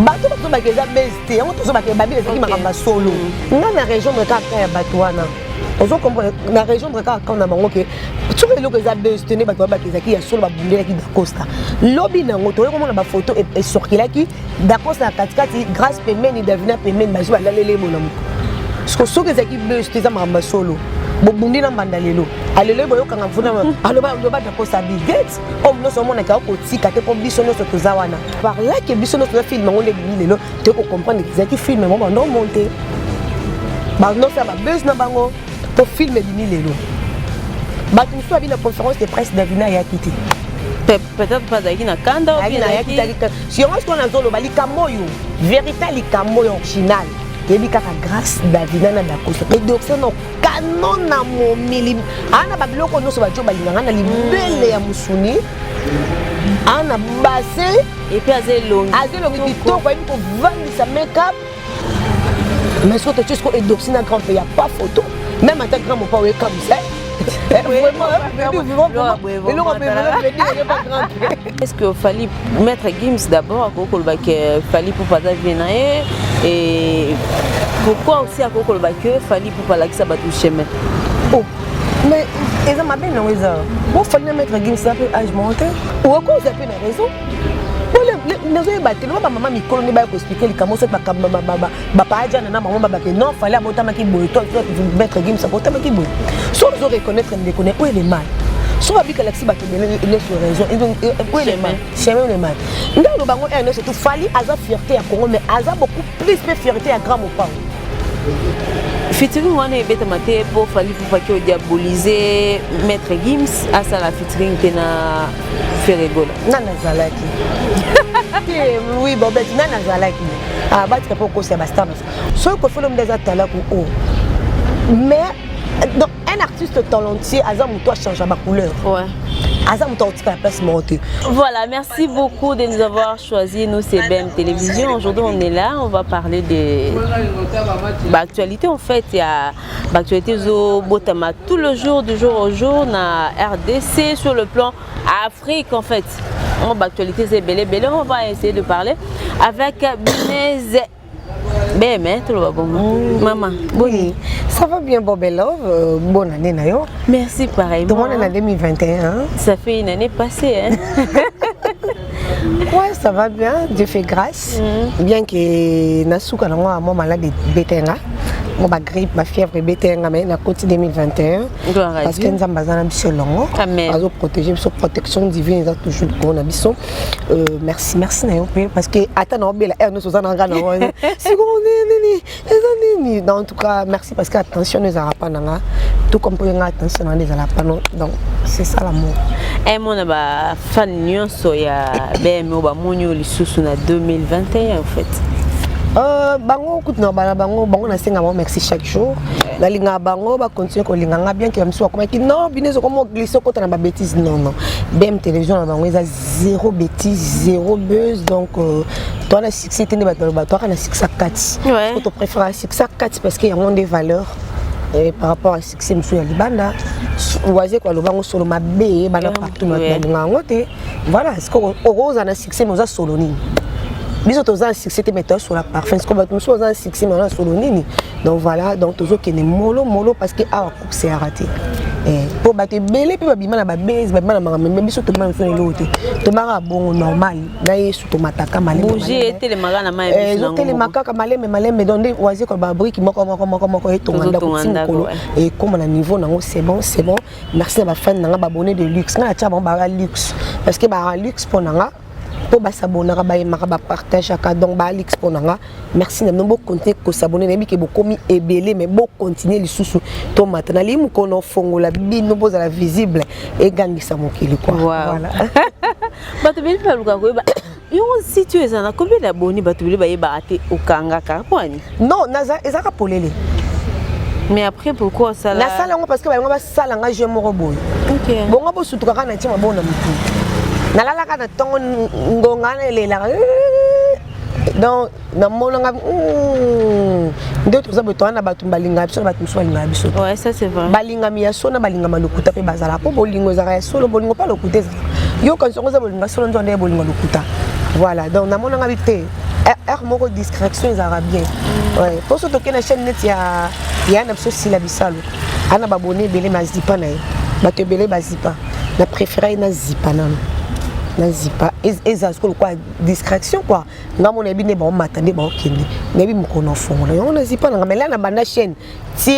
bato bato bakeza beste on tozo bakeza babile zaki makamba solo nga na région de kaka ya batwana ozo comprendre na région de kaka na bango ke tu veux que za beste ne bato bakeza ki ya solo babundela ki d'Acosta lobi nango to komona ba photo et sorkila ki d'Acosta na katikati grâce pemeni davina pemeni bazo balalele bonamu parce que soki zaki beste za makamba solo bobundi na mbandalelo alelo boyo kanga mfuna aloba d'Acosta biget om no so mona ka ko tika te ko biso no so tozawana par là que biso no so film ngone bilelo te ko comprendre que zaki film mo ndo monter ba no ça ba buzz na bango pour film bilelo ba tu so abi la conférence de presse d'Avina ya quitté peut-être pas d'aki na kanda ou bien ya quitté si on se connaît zolo ba likamoyo véritable likamoyo original yebi kaka grâce d'Avina na d'Acosta mais donc c'est non canon na momili ana babiloko no so ba jo balinganga na libele ya musuni ana bassin et puis azelo kitoko yebi ko vandisa make-up mais so te chesko edopsi na grand pays ya pas photo même en tant que grand mon pas comme ça est-ce que fallait mettre Gims d'abord fallait pour pas venir et pourquoi aussi à Kokolbake fallait pour pas la que ça battu chemin oh mais ils ont ma bien non ils ont fallait mettre Gims ça peut âge monté ou à cause de la raison les battre non maman mi colonne ba ko expliquer les comment ça ba pa aja na maman ba que non fallait abota maki boy toi mettre Gims abota maki boy so vous reconnaître me connaît où est le mal so ba bika laxi ba te les sur raison et donc où est le mal chemin le mal ndalo bango un surtout fallait aza fierté à Congo mais aza beaucoup plus fierté à grand mopa featuring on est bête maté pour fallait pour pas que diaboliser mettre Gims à ça la featuring tena Ferregola nana zalaki oui bon ben nana zalaki ah ba tu pas ko c'est basta so ko fait l'homme des atala ko mais donc un artiste talentueux azam toi change ma couleur ouais azam toi tu la place monter voilà merci beaucoup de nous avoir choisi nous c'est BM Télévision aujourd'hui on est là on va parler de l'actualité en fait il y a l'actualité zo botama tout le jour du jour au jour na RDC sur le plan Afrique en fait on l'actualité c'est belé on va essayer de parler avec Binez BM tout le bon maman oui ça va bien Bobelove bonne année nayo merci pareil tout le monde est en 2021 ça fait une année passée hein ouais ça va bien Dieu fait grâce bien que nasuka na moi malade betenga ma grippe ma fièvre betenga mais na côté 2021 parce que nous avons biso longo azo protéger sur protection divine ça toujours qu'on a biso merci nayo parce que attends bela air nous sozana ngana c'est nini en tout cas merci parce que attention nous a pas nanga tout comme pour attention on les a pas donc c'est ça l'amour et mon ba fan nyonso ya BM ba monyo lisusu na 2021 en fait bango kutna bango na senga merci chaque jour la linga bango ba continuer ko linga bien que mso comme qui non binezo comme glisser côté na ba bêtise non BM Télévision na bango eza zéro bêtise zéro buzz donc toi la succès tene ba toi na succès 4 tu préfères succès 4 parce qu'il y a des valeurs et par rapport à succès monsieur ya libanda oise quoi le bango solo mabe bana partout na ngote voilà est-ce que rose na succès nous a solo ni biso toza un succès te metteur sur la parfum ce qu'on va nous un succès maintenant sur le nini donc voilà donc toujours qui est mollo parce que ah c'est raté et pour battre belé puis babima na ba base babima na mais biso to mama fone l'autre to mara bon normal na yesu to mataka malé bouger était le mara na mai biso tele makaka malé mais donc oise ko ba brique moko et to nganda ko tinkolo et comme na niveau nango c'est bon merci ba fan na ba abonné de luxe na cha bon ba luxe parce que ba luxe pour nanga pour s'abonner à partager donc merci de nous continuer à s'abonner mais que beaucoup est belé mais beaucoup continuer les sous to maintenant les qu'on fongo la bi nous pose la visible et gagner ça mon kilo quoi voilà ba to beli pa luka ko ba yo si tu es en combien d'abonnés ba to beli ba yeba ate okanga ka kwani non naza ezaka polele mais après pourquoi ça la salle parce que ba salle nga je mo roboy OK bon nga bo sutuka kana tima bona mutu nalala kana tongo ngongana lela donc na mona nga d'autres besoin na batu balinga biso batu balinga biso ouais ça c'est vrai balinga mi ya sona balinga malukuta pe bazala po bolingo za ya solo bolingo pa lokuta yo quand on za bolinga solo ndio bolingo lokuta voilà donc na mona nga bité part moko distraction ezalaka bien ouais po so toke na chaîne net ya na biso sila bisalo ana babone ebele mazipa na ye bato ebele bazipa na préféré na zipa nano na zipa ezala sikoyo kwa distraction quoi nga mona yebi nde baomata nde baokende nayebi mokono ofongola yango na zipa nanga mela na banda chaîne ti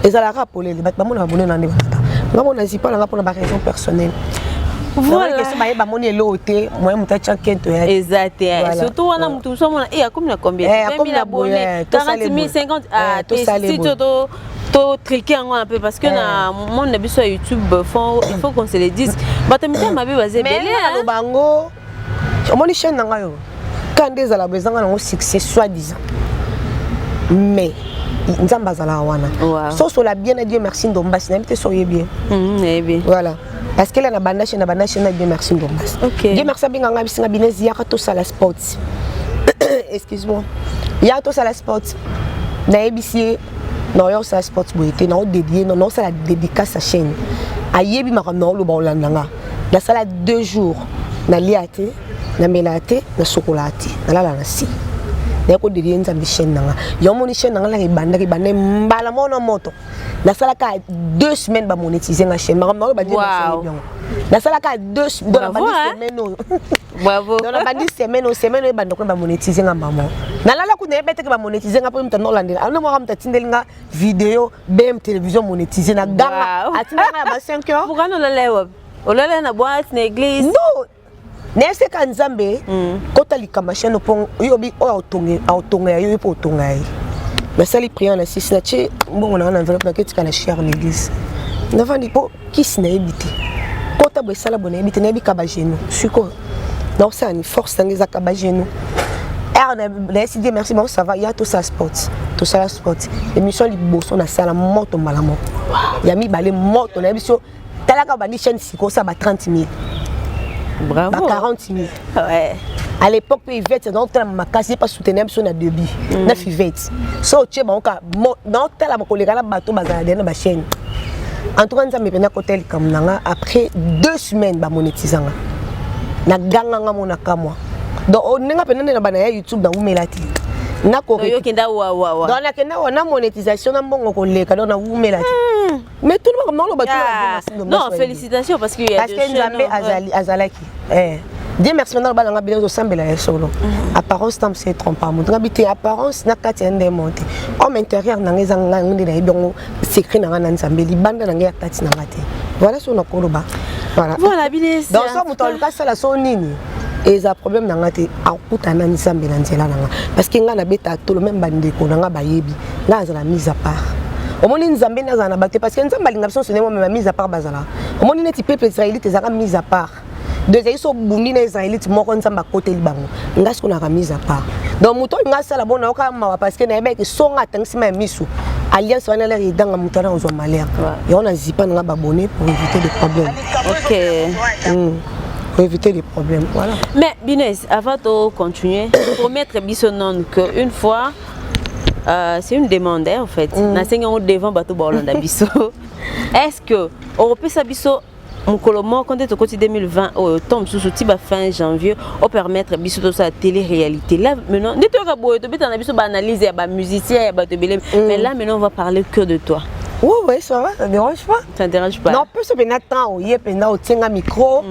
ezalaka polele bato bamona babone na nde batata nga mona zipa nanga mpona baraison personnelle. Voilà. Exact. Surtout, on a tout ça. Il y a combien 20 000 abonnés, 40 000, 50 000. Si tu triquer un peu parce que mon début sur YouTube, il faut qu'on se le dise. Mais tu m'as basé mais bango, mon chaîne nangayo. Quand des à la besoin d'un succès soi-disant. Mais nzamba zala wana. So so la bien à Dieu merci ndombasi na bité soyez bien. Voilà. Parce que là na banda chaîne Dieu merci ndombasi. Dieu merci bien nganga bisinga binezi ya to sala sport. Excuse-moi. Ya to sala sport. Na ebisi non yo sala sport boité na dédié non ça la dédicace à chaîne. Ayebi makamno lo ba olandanga. Na sala 2 jours na liate, na melate, na chocolate. Na la na si. Nako dédié nzambi chaîne nanga. Yo moni chaîne nanga la ibanda mbala mono moto. Na sala ka 2 semaines ba monétiser nga chaîne. Makamno ba dire bien. Na sala ka 2 semaines. Bravo. Dans la bande semaine ba ndoko ba monétiser nga maman. Na lala ku ne bete ke ba monétiser nga po mta no landela. Ana mo ramta tindelinga vidéo BM télévision monétiser na ganga. Atinga ba 5 heures. Pourquoi no lalewa? Olala na boîte na église. Non. Nese ka nzambe kota likama chaîne pon yobi o autonga yo po autonga yi. Mais ça les prières na six na che bon on a un enveloppe na ketika na cher l'église. Na vandi po kisi na ebité. Kota bo sala bona ebité na ebika ba genou. Suko. Donc ça une force ngeza ka ba genou. On a dit merci bon ça va il y a tout ça sport. Tout ça sport. Émission liboso na sala moto malamo. Ya mi balé moto na émission talaka ba ni chaîne siko ça ba 30 000. Bravo. 40 000. Ouais. À l'époque, il y avait ma casse pas soutenable sur la débit. Na fivette. So tu es bon cas non tel à mon collègue là bateau bazar na chaîne. En tout cas, ça me pena côté comme nanga après 2 semaines ba monétisanga. Na ganga nga monaka moi. Donc on nga pena na bana YouTube na umelati. Na ko yo kenda wa. Donc na kenda na monétisation na mbongo koleka donc na umelati. Mais tout le monde non le bateau. Non, félicitations parce qu'il y a des choses. Parce que azalaki. Dieu merci maintenant balanga bien au sambela ya solo. Apparence tam se trompe pas. Mon habité apparence na kati ende monte. Homme intérieur na ngeza ngandi na ibongo secret na ngana nzambeli banda na ngya kati na ngate. Voilà son okoloba. Voilà. Voilà business. Dans ça muto luka sala so nini. Et un problème na ngate akuta na nzambela nzela na nga. Parce que nga na beta to le même bandeko na nga bayebi. Nga za la mise à part. Omoni nzambe na za na baté parce que nzamba linga biso sone mo même mise à part bazala. Omoni neti peuple israélite za mise à part. Deux ils sont bundi na israélite moko nzamba côté libango ngasi ko na mise à part donc muto ngasa la bona okama parce que na yebeki songa tangsima misu alliance wana la idanga mutana ozo malère et on a zipa nga babonné pour éviter des problèmes. OK. Pour éviter les problèmes voilà. Mais Binès avant de continuer pour mettre bisonnon que une fois c'est une demande en fait na senga on devant bateau bolanda biso est-ce que européen sa biso mon colomo quand est au côté 2020 tombe sous tiba fin janvier on permettre biso de sa télé-réalité là maintenant ne toi boy to beta na biso ba analyser ba musicien ba te belé mais là maintenant on va parler que de toi. Oui, ça va, ça dérange pas. Ça dérange pas. Non, plus bien attends, il y a pendant au tenga micro,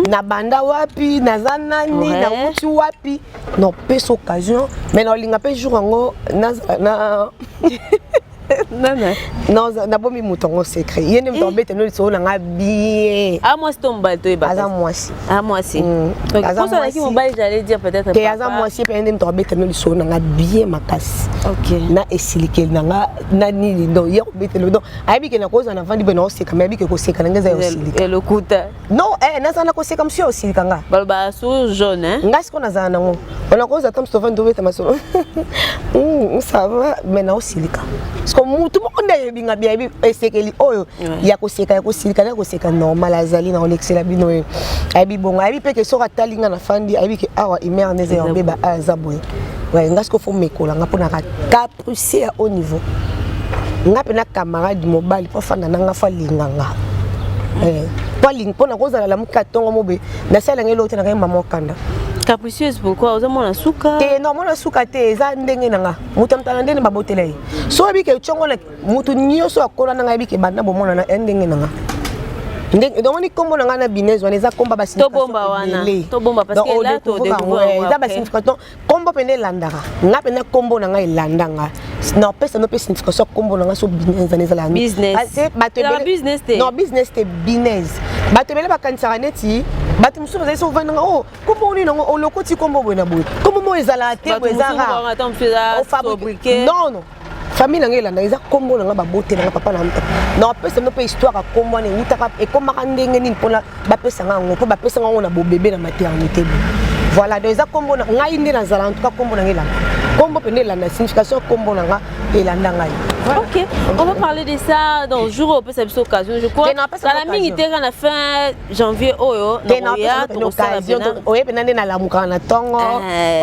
na banda wapi, na zanani, na uti wapi. Non, peu occasion, mais non linga pe jour ngo na non, na bomi mouton secret. Il y a une tombe tenu sur na bien. Ah moi c'est ton bateau et baza moi si. Ah moi si. Donc pour ça là qui mon bail j'allais dire peut-être. Que aza moi si pe une tombe tenu sur na bien makasi. OK. Na esilikel na ni do yo betelo do. Aibi ke na koza na vandi beno seka mais aibi ke ko seka ngeza yo silika. Et le kuta. Non, na sana ko seka msio silika nga. Balba sous jaune hein. Ngasi ko na zana ngo. On a koza tam stovan do beta maso. Ça va mais na osilika. Tout le monde est bien bien esekeli oyo ya koseka na koseka normal azali na olexela bino abi bonga abi pe ke so ratalinga na fandi abi ke awa imer neze yombe ba azaboy ouais ngasko fo mekola nga pona ka caprice au niveau nga pe na camarade mobile po fanda nga fa linganga po ling pona kozala la mukatongo mobe na sala ngelo tena ka mama kanda Capricieuse pourquoi aux amona suka te non mona suka te eza ndenge nanga mutu amtala ndenge babotela ye so abike chongo na mutu nyonso akola nanga abike banda bomona na ndenge nanga ndenge donc ni kombo nanga na business wana eza komba ba tobomba wana tobomba parce que là to découvrir eza ba signification kombo pene landaka nga pene kombo nanga elandanga non pesa no pesa signification kombo nanga so business wana ezala business business te non business te business bato bele bakanisaka neti bato mosusu bazali so ovandanga o kombo oni nango olokoti kombo boye na boye kombo mo ezala te boye ezara non non famille nanga elanda eza kombo nanga babote nanga papa na mta na bapesa no mpe histoire ya kombo wana eutaka ekomaka ndenge nini mpona bapesanga yango mpo bapesanga yango na bobebe na maternité voilà donc eza kombo na ngai nde nazala en tout cas kombo nanga elanda kombo pene elanda signification kombo nanga elanda ngai. Ok, on va parler de ça dans le jour où on peut s'amuser occasion. Je crois que la minute était à la fin janvier. Oh, non, il y a une occasion. Oui, mais on a la mouka na tongo.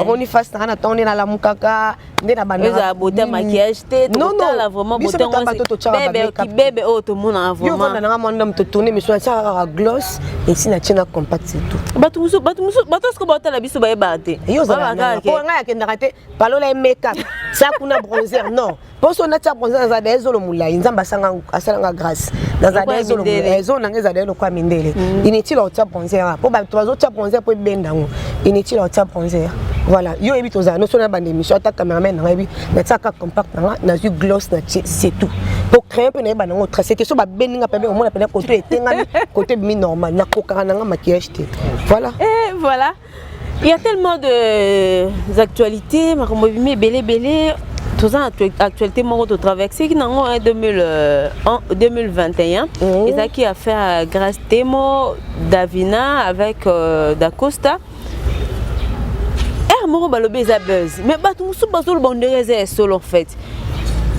On y fasse na tongo na la mouka ka. Ndena bana. Vous avez beauté maquillage. Non, non, la vraiment beauté. Bébé, qui bébé, oh, tout le monde a vraiment. Yo, on a un homme te tourner, mais soit ça gloss et si na china compact c'est tout. Batu ce que bata la biso ba ebate. Yo, ça va. Pour nga ya kenda kate, palola make-up. Ça kuna bronzer non. Pour son nature bronzer za dezolo mulai, nzamba sanga asalanga grâce. Dans za dezolo mulai, zo nanga za dezolo kwa mindele. Inutile au tap bronzer. Pour ba trois autres tap bronzer pour benda ngo. Inutile au tap bronzer. Voilà, yo ebi toza no sona bande émission attaque cameraman na ebi na tsaka compact na ju gloss na c'est tout. Pour créer un peu na ba ngo tracer que so ba beninga pembe au moins na côté etengami côté mi normal na kokara na maquillage te. Voilà. Et voilà. Il y a tellement de actualités, mais belé tout ça actualité mon autre traversée qui n'en en 2021 et ça qui a fait grâce Temo Davina avec Da Costa. Moro balobe za buzz mais ba tout sous bazol bondere solo en fait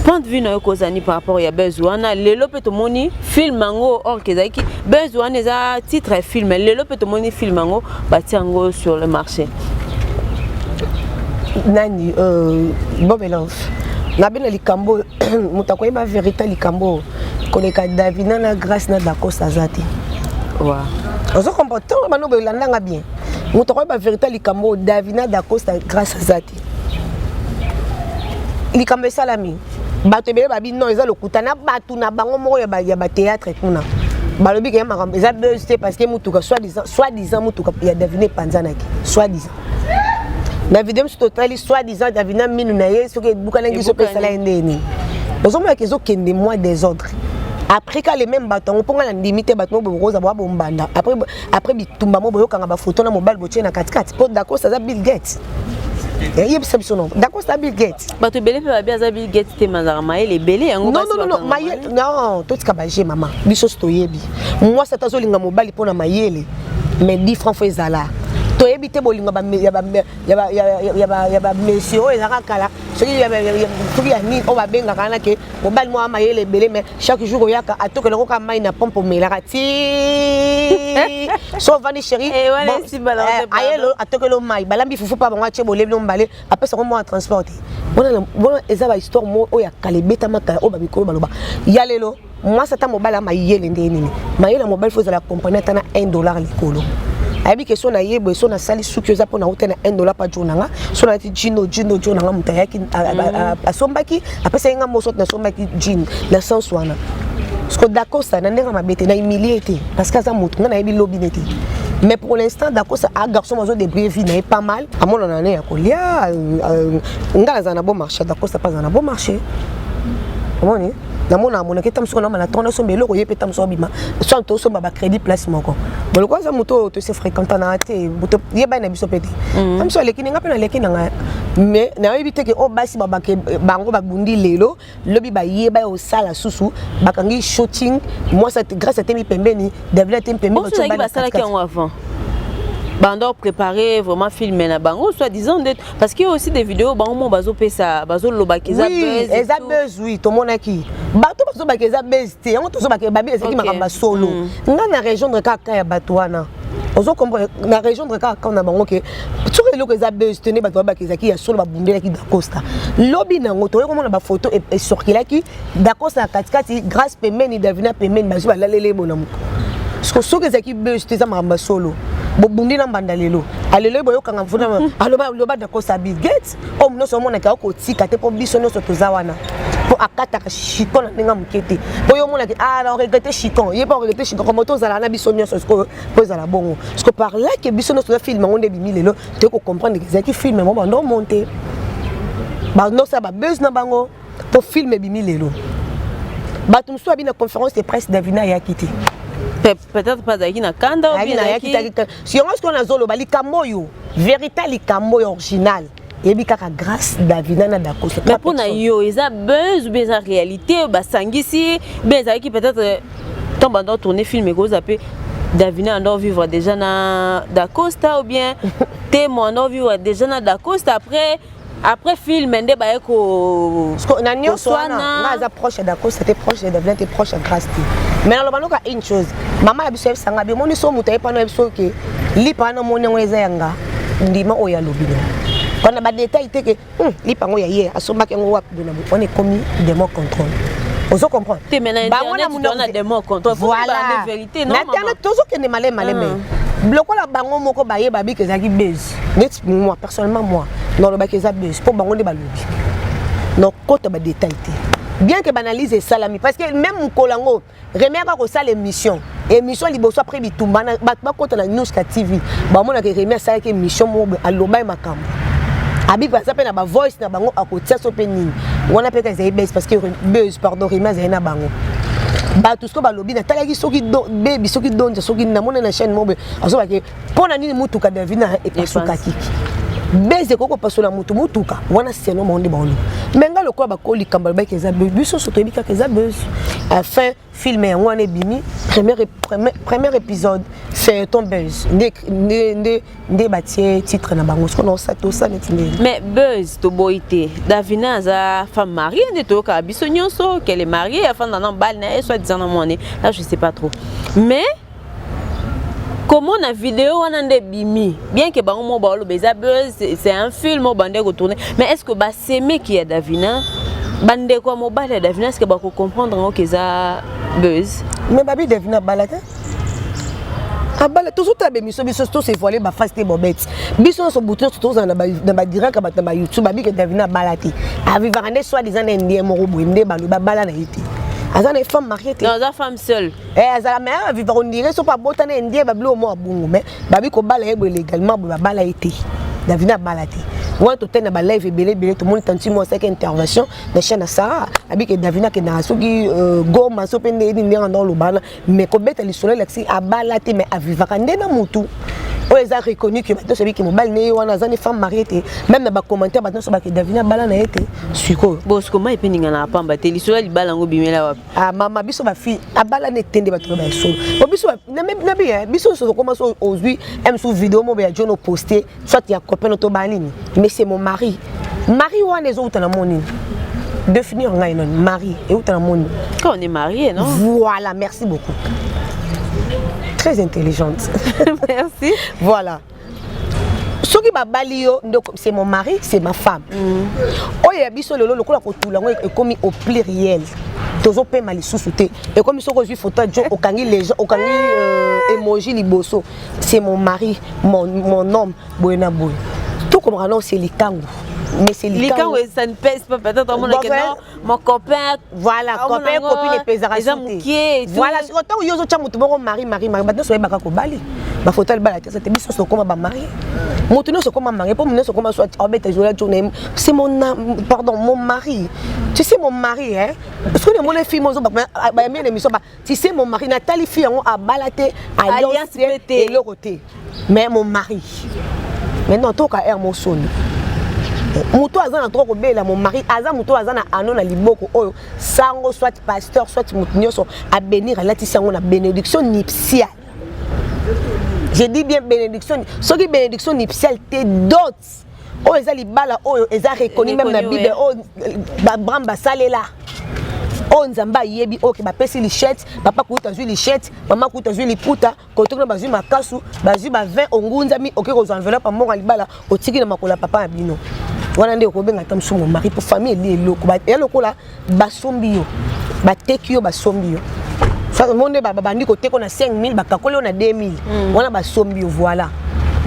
point de vue na kozani par rapport ya buzz wana lelo peto moni film ngo or kezaki buzz wana za titre film lelo peto moni film ngo batiango sur le marché nani Bobelov na bena likambo mutakoye ba vérité likambo koleka Davina na grâce na Dakos azati wa ozo comportement bano belandanga bien mutu akoyeba vérité likambo Davina Dacosta grâce à Zati likambo esalami bato ebele babi non eza lokuta na bato na bango moko ya batéâtre kuna balobi ke makambo eza buzz te parce que mutuka soi-disant mutuka ya Davina epanzanaki soi-disant na video mosusu totali soi-disant Davina minu na ye soki ebukanaki so mpe esala ye ndeni ozomonaka ezokende moi désordre. Après quand les mêmes bâtons, on prend la limite bâton pour rose avoir bombanda. Après bitumba mo boyo kanga ba photo na mobile botie na 4x4. Pour d'accord ça Bill Gates. Et il c'est son nom. D'accord ça Bill Gates. Bato belé fait bien ça Bill Gates te mazara maïle et belé en non maïle non tout ce kabagé maman. Biso stoyebi. Moi ça tazo linga mobile pour na maïle. Mais 10 francs faut ezala. To ebite bolinga ba ya ba monsieur ezaka kala soki ya ni o ba benga kana ke mobali mo amayele belé mais chaque jour oyaka atoke loko ka mai na pompe melaka ti so vani chérie ayelo atoke lo mai balambi fufu pa bango atie bolebi no mbale après ça comment transporter bona ezaba histoire mo o ya kale beta maka o ba bikolo baloba ya lelo moi ça ta mobile amayele ndeni mayele mobile faut la compagnie tana $1 likolo abi que son aye bo son asali suki za pona hotena $1 pa jonanga son ati jino nanga mutayaki asombaki apesa nga moso na sombaki jean na sens wana parce que d'accord ça na ndenge mabete na humilié parce que ça mutu na yebi lobby neti mais pour l'instant d'accord ça a garçon mazo de brevi na pas mal à mon on ya kolia ngala za na bon marché d'accord ça pas na bon marché comment na mona mona ke tamso na mala tona so mbelo ko yepe tamso bima so to so ba crédit place moko bon quoi ça moto to se fréquente na te moto yeba na biso pete tamso lekini ngapena lekini nga mais na yebite ke o basi baba ke bango babundi lelo lobi ba yeba o sala susu bakangi shooting moi ça grâce à temi pembeni David temi pembeni ba to ba sala ki en avant bando préparer vraiment filmer na bango soit disant parce qu'il y a aussi des vidéos bango mo bazo pesa bazo loba ki za buzz eza buzz oui to monaki bato bazo ba ki za buzz te yango to so ba ke babi ezaki makamba solo nga na région de kaka ya bato wana ozo comprendre na région de kaka na bango ke tu ke loko za buzz te ne bato ba ki za ki ya solo ba bundela ki Dacosta lobby na ngoto ko mona ba photo et sorkila ki Dacosta katikati grâce pemeni Davina pemeni bazo ba lalele bonamuko parce que ce que zaki buzz te za makamba solo bobundi na mbanda lelo alelo boyo kanga mfuna aloba d'accord sa Bill Gates o mno so mona ka ko tika te po biso no so tozawana po akata ka chikon na nga mukete boyo mona ki na regretter chikon ye pas regretter chikon comme tozala na biso nyonso ko pozala bongo parce que par là que biso no so film ngonde bimi lelo te ko comprendre que zaki film mo bando monter ba no sa ba buzz na bango pour film bimi lelo ba tum so abina conférence de presse d'Avina ya kiti. Peut-être pas d'Aïki na Kanda ou bien d'Aïki. Si on a ce qu'on a zolo, bali kamoyo, véritable kamoyo original. Et bien kaka grâce d'Avina na dako. Mais pour na yo, ils a buzz ou bien sa réalité, bah sangisi, bien Aïki peut-être tombe en tourner film et cause appelé Davina en vivre déjà na d'Acosta ou bien témoin en vivre déjà na d'Acosta après film ndé ba eko na nyonso na za proche d'accord c'était proche de Davina était proche grâce mais na lobano ka une chose maman ya biso sanga bi moni so muta epano biso ke lipa na moni ngweza yanga ndima oya lobino kana ba détail te ke lipa ngo ya ye asomba ke ngo wapi na on est commis de mon contrôle. Vous comprenez? Bah on a des mots contre. Voilà. Vérité non. Natana toujours que ne malé bloquer la bango moko baye babi que zaki buzz. Net moi personnellement moi non le baké za buzz pour bango de balobi. Non côté ba détail te. Bien que banalise salami parce que même kolango remerka ko ça l'émission. Émission liboso après bitumba na ba côté na news ka TV. Ba mona ke remerka ça que émission mo aloba makambo. Abi par exemple na ba voice na bango akotia so penini. On appelle ça buzz parce que buzz pardon remerka za na bango. Ba tout ce que ba lobby na talaki soki do baby soki donja soki na mona na chaîne mobe aso ba ke pona nini mutuka Davina e pasuka kiki. Beze koko pasola mutuka wana seno monde bolo menga lokwa ba koli kamba ba keza biso soto bika keza buzz fin film wana bimi premier épisode c'est ton buzz ndé batie titre na bango so no ça tout ça net mais buzz to boité Davina za femme mariée de to ka biso nyonso qu'elle est mariée afin dans balle na soit disant monnaie là je sais pas trop mais comment la vidéo on a des bimi bien que bango mo balo beza buzz c'est un film au bandé ko tourner mais est-ce que ba s'aimer qui est Davina bandé ko mo bala Davina est-ce que ba ko comprendre que ça buzz mais babi Davina balata abala toujours ta biso tout c'est voilé ba face te bobette biso so bouton tout dans ba direct ba na YouTube babi que Davina balati aviva rende soit disant ndie mo robo ndé balo ba bala na ité. Azan est femme mariée. Non, la femme seule. Azan mère vivre on dirait so pas botane ndie ba blo mo abungu mais babi ko bala ebo légalement ba bala été. Davina balati. Moi tout na ba live belé tout le monde tanti moi cette intervention na chaîne Sarah abi que Davina que na soki goma so pende ni dans le bana mais ko beta li soleil l'axi a balati mais a vivre ndé na mutu. On les a reconnu que maintenant celui qui m'a balné on a une femme mariée même dans les commentaires maintenant so ba que Davina bala na été suko boss comment il peut ninga na pamba te li sola li bala ngo bimela wapi mama biso ba fille a bala ne tende ba to ba so biso na bien biso so commence aujourd'hui aime sous vidéo mo ba jono poster soit il y a copain to balini mais c'est mon mari on les autres dans mon définir ngai non mari et autres dans mon quand on est marié non voilà merci beaucoup très intelligente. Merci. Voilà. Ce qui m'a balio, c'est mon mari, c'est ma femme. Oh, il y a biso lolo lokola ko tula ngo est commis au pluriel. Tozo pe mali sousouté. Et comme ils reçu photo de okangi les gens, okangi emoji liboso. C'est mon mari, mon homme, Boena Boy. Tout comme non c'est likango. Mais c'est likango ça ne pèse pas peut-être mon mon copain voilà copain copine pesera voilà autant yozo chamutu boko mari maintenant so ebaka ko bali ba photo le bala ça te biso so comme ba mari mutu no so comme mari pour muno so comme soit obeta jola journée c'est mon pardon mon mari tu sais mon mari hein parce que mon fille mozo ba bien émission ba tu sais mon mari Nathalie fille on a balaté alliance et le côté mais mon mari maintenant to ka er mo soni muto azana trop kobela mon mari aza muto azana anona liboko oyo sango soit pasteur soit mutunyoso a bénir la tisango na bénédiction nuptiale. Je dis bien bénédiction ce qui bénédiction nuptiale te d'autres o ezali bala oyo eza reconnu même na bible o ba bramba salela o nzamba yebi o ke ba pesi lichette papa kuta zui lichette mama kuta zui liputa kotoko ba zui makasu ba zui ba 20 ongunza mi oke ko enveloppe mo libala o tiki na makola papa abino wana nde ko benga tam sumo mari pour famille li eloko ba eloko la basombi yo bateki yo basombi yo ça monde bandi côté qu'on a 5000 bakakole on a 2000 on a ba sombi voilà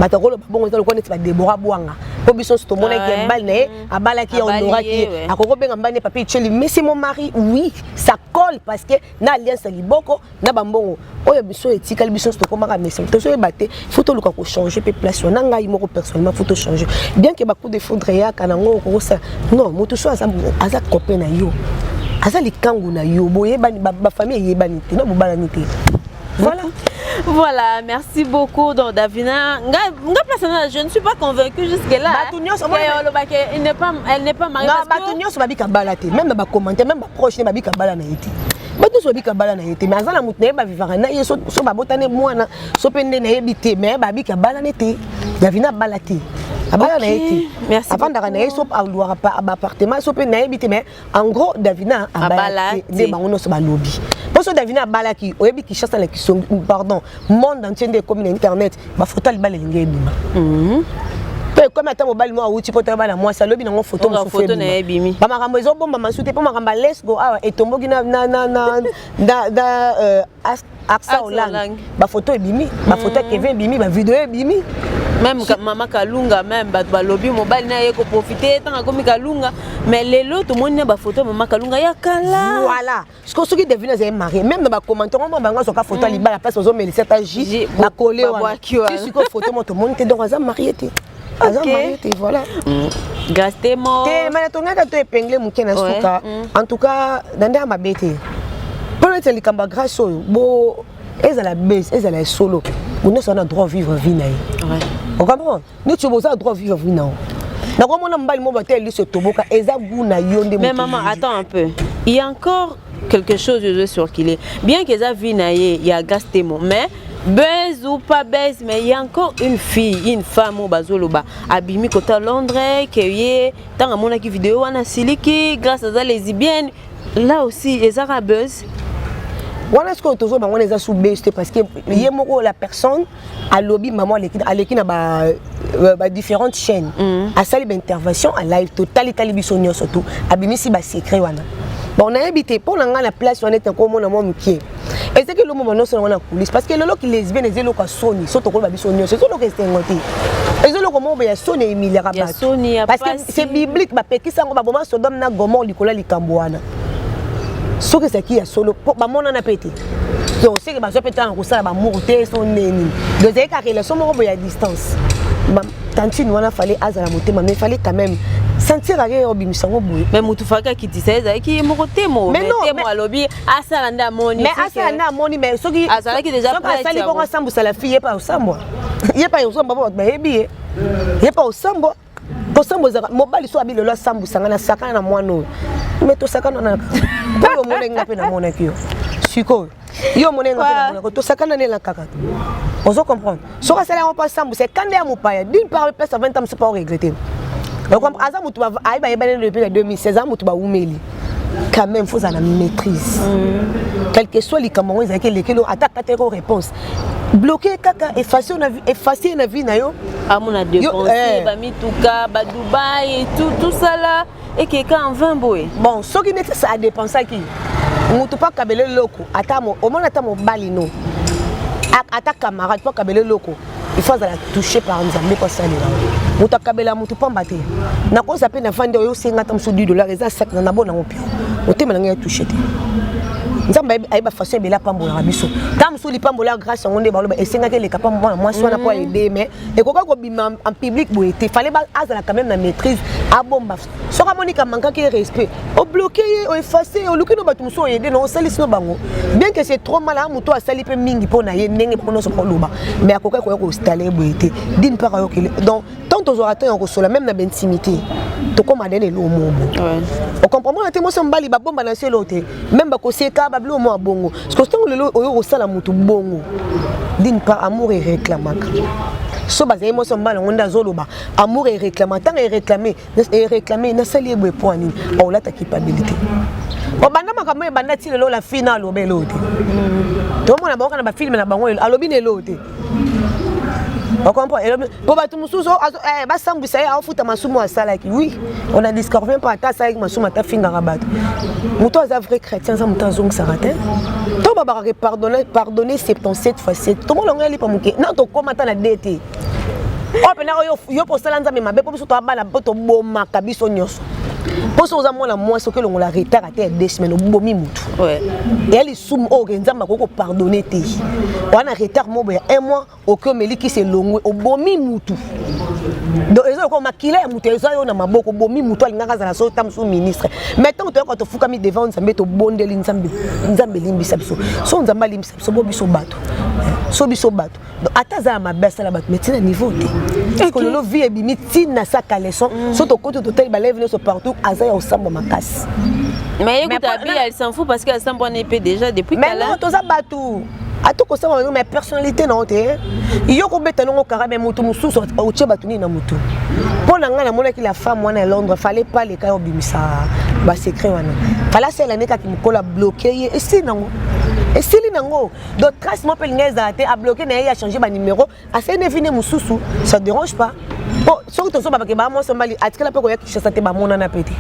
batakolo bon ezalo ko neti ba Deborah Bwanga po biso to mona ki mbal ne abala ki on aura ki akoko benga mbane papi cheli mais c'est mon mari oui ça colle parce que na alliance liboko na bambongo oyo biso etika biso to komaka message to so baté faut to luka ko changer pe place na ngai moko personnellement faut to changer bien que ba coup de foudre ya kanango ko ça non moto so aza copain na yo aza likangu na yo boye ba famille yebani te na bobala ni te. Voilà. Voilà, merci beaucoup. Donc, Davina, je ne suis pas convaincue jusque-là. Elle n'est pas mariée. Non, même dans les commentaires, même proche, elle n'est pas mariée. Bato so bika bala na yete mais azala mutu na vivara na yeso so babotane mwana so pende na yebite mais babika bala nete Davina balati abala na yete avant d'ara na yeso alwara pa appartement so pende na yebite mais en gros Davina abalati de bangono so balobi parce Davina balaki oyebi ki chasse la qui sont pardon monde entier de comme internet ba photo libala ngebima comme attends mobile moi outil pour travailler moi ça lobi nango photo mo photo na ebimi ba makambo ezo bomba masute po makamba let's go ah etomboki na Axa Olang ba photo ebimi ba photo Kevin ebimi ba vidéo ebimi même maman Kalunga même ba lobi mobile na yeko profiter tant comme Kalunga mais les autres monde na ba photo maman Kalunga ya kala voilà ce que ceux qui devinent c'est marié même dans ba commentaire on ba so ka photo libala place ozo mais c'est agi ba coller si ce que photo mon tout monde te donc ça marié te voilà. Grâce Temo. En tout cas, dans ma bête. Pour être les cambas grâce au beau, elles à la baisse, elles à la solo. On a droit de vivre vie. On comprend? Nous tu as droit de vivre vie. Mais maman, attends un peu. Il y a encore quelque chose de sur qu'il est. Bien que ça vie il y a Grâce Temo, mais buzz ou pas buzz, mais il y a encore une fille, une femme au Bazoloba, Abimi Kota Londres, qui est dans mon vidéo, on a Siliki, grâce à ça, les lesbiennes, là aussi, ils ont buzz. On est-ce que toujours on est sous buzz parce que la personne a lobby maman à l'équipe à différentes chaînes, à salle d'intervention, à live total et télévision surtout, Abimi si bas secret wana. Bon, on a habité pour la place où on est encore mon amour qui est. Et c'est que le moment où on a la police parce que le lot qui lesbienne et le cas Sony, surtout quand on Sony, c'est tout le reste inventé. Et le comment il y a Sony et Emilia Rabat. Parce que c'est biblique, bah qui ça on va vraiment Sodome na Gomorrhe Nicolas Likambouana. Ce que c'est qui a solo, bah mon en a pété. Donc c'est que bah je peux t'en ressentir bah mourter son ennemi. Donc c'est que la somme on à distance. Tantine on a fallu azala monter mais il fallait quand même sentir rien au bimisango boui mais mutufaka qui disait qui est moté mo mais non à lobby asalanda moni mais asalanda moni mais ce qui azala qui déjà prêt ça li bon ensemble ça la fille pas ensemble il pas ensemble ba ebi il pas ensemble pour ensemble mobile so abi le ensemble sangana sakana na mwana mais to sakana na pour mo lenga pe na mona kio siko yo mo lenga pe na mona to sakana ne la kaka on se comprend so ka sala on pas ensemble c'est quand ya mopaya d'une part place à 20 ans c'est pas regretter. Donc, depuis 2016 ans, quand même, il faut la maîtrise. Quel que soit les Camerounais, ils ont attaqué la réponse. Bloquer, effacer la vie. Ah, mon a dépensé, Bamituka, Dubaï, tout ça là. Et quelqu'un en 20 boy. Bon, ce qui est ça a dépensé qui on ne peut pas cabler le loco. Au moins, attends, balino. Attaque camarade, pas cabler le loco. Il faut la toucher par un ami pour ça. Muta kabela mutu pamba te na ko zape na vande oyo senga tam sudi $, eza sac na bona opio otema nga toucher te nzamba aiba façon bela pambola biso tam suli pambola grâce ngonde baloba esenga ke le kapamba moi so na pour aider mais et koka ko bima en public boité fallait ba azala quand même na maîtrise a bomba so ka monika manka ke respect o bloquer o effacer o lukino batu so aider non salisi no bango bien que c'est trop mal à muto a sali pe mingi pona ye ndenge pona so koloba mais akoka ko installer boité d'une part yo donc tant aux orateurs en reçoit même dans l'intimité to comme adene lo mobo on comprend moi témoin so mbali ba bomba na selote même ba ko seka ba blo mo bongo parce que tant le oyo osala mutu bongo d'une part amour et réclamaka so ba zemo so mbala ngonda zoloba amour et réclamant tant et réclamer na sali ebo point ni o la ta capacité o banda makamwe banda ti lelo la finale obelote to mona ba kana ba film na bango alobi ne lote On comprend. Pour battre Moussou, bah ça vous savez, on fout à Massoumou à ça oui. On a discorvé pas à ça avec Massoumou à ta fin d'arabat. Moutou a vrai chrétien, ça mouton zong saraté. Toi bah pardonner 77 fois 7. Tout le monde est pas mouké. Non, ton comment t'as la DT. Oh pena yo pour ça là nzambe mabe pour surtout abala poto boma kabiso nyos. Pour ça ozamo la moi ce que l'on la retard à terre 2 semaines bomi mutu. Ouais. Et elle soum o nzamba ko pardonner te. On a retard mo ba 1 mois au que meli qui se longwe o bomi mutu. Donc ils ont comme maquillé mutu ils ont na maboko bomi mutu alingaka za la so tam sous ministre. Maintenant tu quand tu fuka mi devant nzambe to bondeli nzambe limbisa biso. So nzamba limbisa biso bo biso bato. So biso bato. Donc ataza mabesa la bato metina niveau te. Parce que le vie est bimiti na sa caleçon. Surtout quand tu te balève ne partout azaya osamba makasi. Mais écoute Abi elle s'en fout parce qu'elle s'en prend épée déjà depuis mais non toza bato. A tout ça mais personnalité non te. Yo ko beta non kara mais mutu mususu o tche batuni na mutu. Pour nga na mona ki la femme wana à Londres fallait pas les cas obimisa ba secret wana. Fala c'est l'année ka ki mkola bloqué et si nango. Et si li nango donc trace mo pel ngeza te a bloqué na ya changer ba numéro a c'est ne vine mususu ça dérange pas. Bon surtout so ba ke ba mo so mali atikala pe ko ya kishasa te ba mona na pété.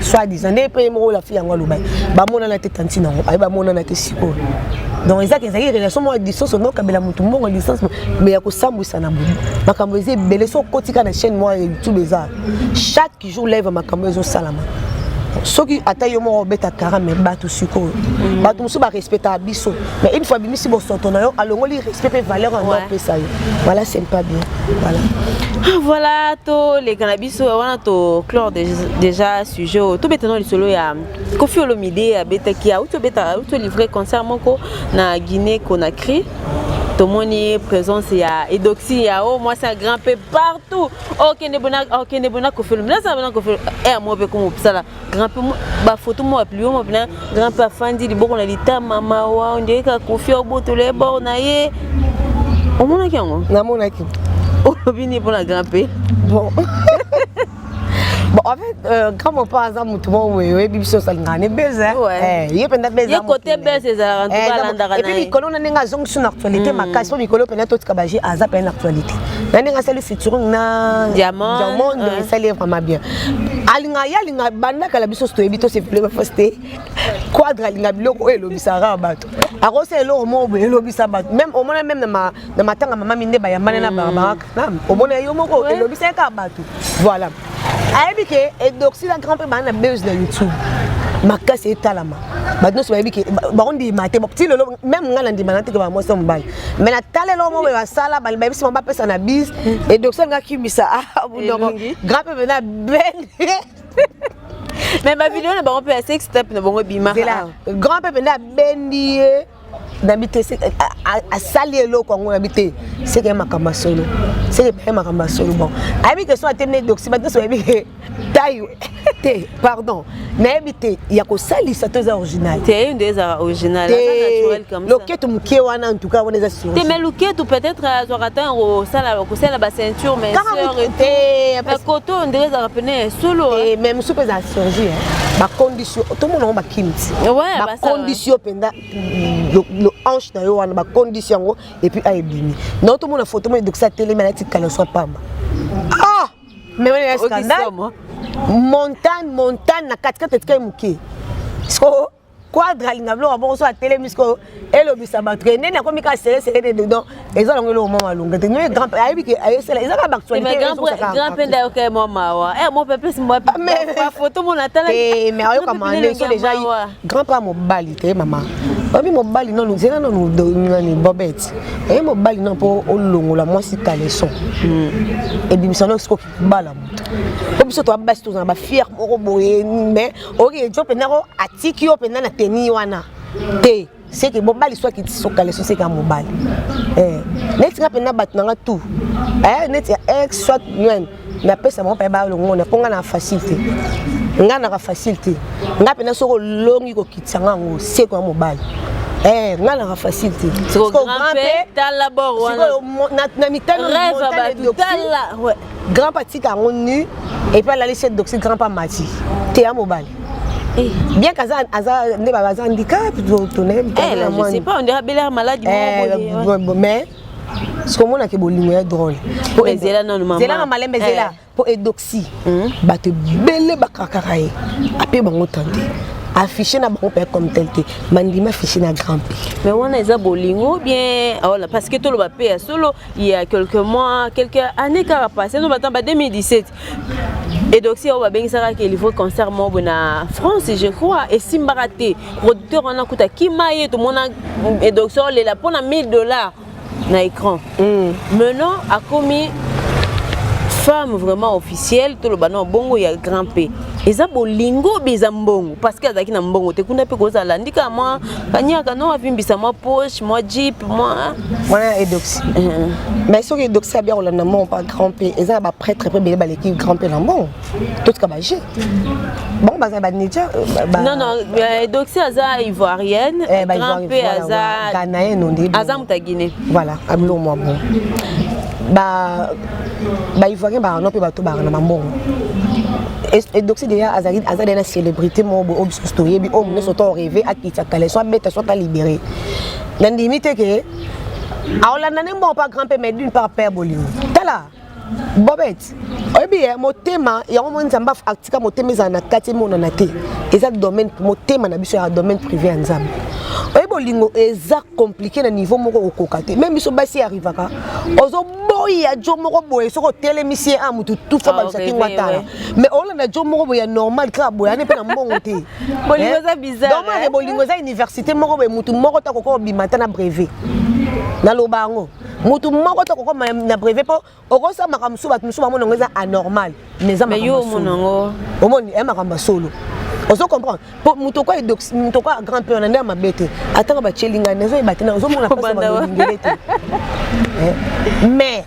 Soit disant ne pe mo la fille yango lo ba. Ba mona na te tanti nango ay ba mona na te siko. Donc ils ont des relations moi distance non kabela mutu mbongo distance mais yako sambwisa na bubu makambo eze belé so kotika na chaîne moi YouTube eza chaque jour live makambo ezo salama soki atayo mo beta karame batu siko batu musu ba respecta biso mais une fois bimisi bo soto na yo alongoli respect et valeur en dehors pesa yo voilà c'est pas bien voilà voilà to les cannabis wana to clore déjà sujet to betano li solo ya Koffi Olomide beta ki a auto livré concert moko na Guinée Conakry. Tout le monde est présent, il y a Edoxy, il y a moi c'est un grand peu partout. Ok, ne bona Koffi Olomide, ça va Koffi Olomide. Eh moi be comme ça là, grand peu ba photo moi plus moi bien, grand peu fandi di boko na lita mama wa on dirait que Koffi Oboto le bon na ye. O mona ki ngo? Na mona ki. O bini pour la grand peu. Bon. Bon, en fait, quand on parle à Moutoumon, oui, bibiso salingane beze. Ouais. Il y a plein de beze. Il y a côté beze ça en tout cas l'andara. Et puis quand on a une zone sur l'actualité, ma casse, on Nicolo peine tout kabaji à zap en actualité. Nanga sali featuring na diamant, ça livre vraiment bien. Alinga banda kala biso sto ebito se plus posté. Quadra linga biloko elo bisara bato. Arose elo mo elo bisaba. Même au moins même na matanga mama minde ba yambana na barbara. Au moins yo moko elo bisaka bato. Voilà. Ayebi ke Edoxy la grand peu bana buzz na YouTube. Makasi etalama. Badno so ayebi ke barondi mate petit lolo même ngala ndi manate ke ba mo so mbali. Mais na talelo mo ba sala bali ba bisi mba pesa na biz Edoxy nga kimisa abundoko. Grand peu na ben. Mais ma vidéo na ba peut assez step na bongo bima. Grand peu na bendi d'habiter à salir l'eau quand on habite c'est que makamba solo c'est que makamba solo bon avec que soit terminé d'oxybate soit avec taille pardon mais habiter il y a que sali ça tous original c'est une des originales naturel comme ça loquet mu kewana en tout cas on est assuré mais loquet ou peut-être sur atteindre au sala la ceinture mais sœur et coton on dirait ça rappeler solo et même sous la chirurgie ma condition tout le monde a kimti ma condition pendant le hanche na yo wana ba condition et puis aibini non tout le monde a photo mais donc ça télé mais la petite caleçon pamba ah mais on est scandale montagne na 4 tika muke so quadra linga blo bon so a télé misko elo bisaba traîner na komi ka serré dedans eza longo lo mama longa te nous grand aibi ke ayesela eza ka actualité grand penda ok mama wa mo peuple si mo photo mon atala mais ayo kamande so déjà grand pas mobali te mama Babi mobali non nous ni bobette et mobali non pour olongo la moi si caleçon et bimisano sko bala mutu ko biso to abasi to na ba fier moko boye mais ok jo penako atiki yo penana teni wana te c'est que mobali soit qui so caleçon c'est ka mobali net nga pena batnanga tout net ex soit nyen na pesa mo pa ba longo na ponga na facilité nga na facilité nga pena soko longi ko kitsanga ngo c'est ko mobali nga na facilité so grand pé tala bord wana na mitano tala ouais grand parti ka ngonu et puis la liste d'oxy grand pas mati te ya mobali bien qu'aza ne ba handicap to ne je sais pas on dirait belle maladie mais ce qu'on a que bolingo est drôle mais zela non maman zela maman mais zela pour edoxy ba te belé ba kakaraye après bango tante affiché na bango père comme tel te mandima affiché na grand P mais on a eza bolingo bien voilà parce que tout le papier solo il y a quelques mois quelques années qui a passé nous battant 2017 et donc si on va bien ça qu'il faut concert mo na France je crois et Simbaraté producteur on a coûté kimaye tout mon et donc ça les la pour $1000 na écran maintenant a commis femme vraiment officielle tout le bano bongo ya grand P eza bolingo beza mbongo parce que azaki na mbongo te kuna pe koza landika moi kanyaka no avimbisa moi poche moi jeep moi voilà edoxy mais ce que edoxy a bien on l'a mon pas grand P eza ba prêtre pe bele ba l'équipe grand P lambon tout ka ba jé bon ba za ba nidia non edoxy aza ivoirienne grand P aza ghanéen on dit aza mutagine voilà ablo moi bon ba ivoirien ba non pe ba to ba na mbongo et donc c'est déjà azali la célébrité mon beau story bi on ne s'auto rêver à qui ça calé soit bête soit libéré dans limite que alors là n'en bon pas grand père mais d'une part père bolingo tala bobette bien mon thème il y a un moment nzamba actika mon thème za na kati mon na te eza domaine mon thème na biso ya domaine privé nzamba bolingo eza compliqué na niveau moko okokate même biso basi arrivaka ozo boya jo moko boye soko télémicien a mutu tout fa ba saki ngwatala mais on na jo moko boya normal ka boya ne pe na mbongo te bolingo za bizarre donc bolingo za université moko boye mutu moko ta koko bimata na brevet na lobango mutu moko ta koko na brevet po okosa makamsu bat musu ba monongo za anormal mais za mais yo monongo omoni e makamba solo on se comprend pour mutoko edox mutoko grand père na ma bête attends ba chelinga nezo e batena ozo mona pasa ba ngilete mais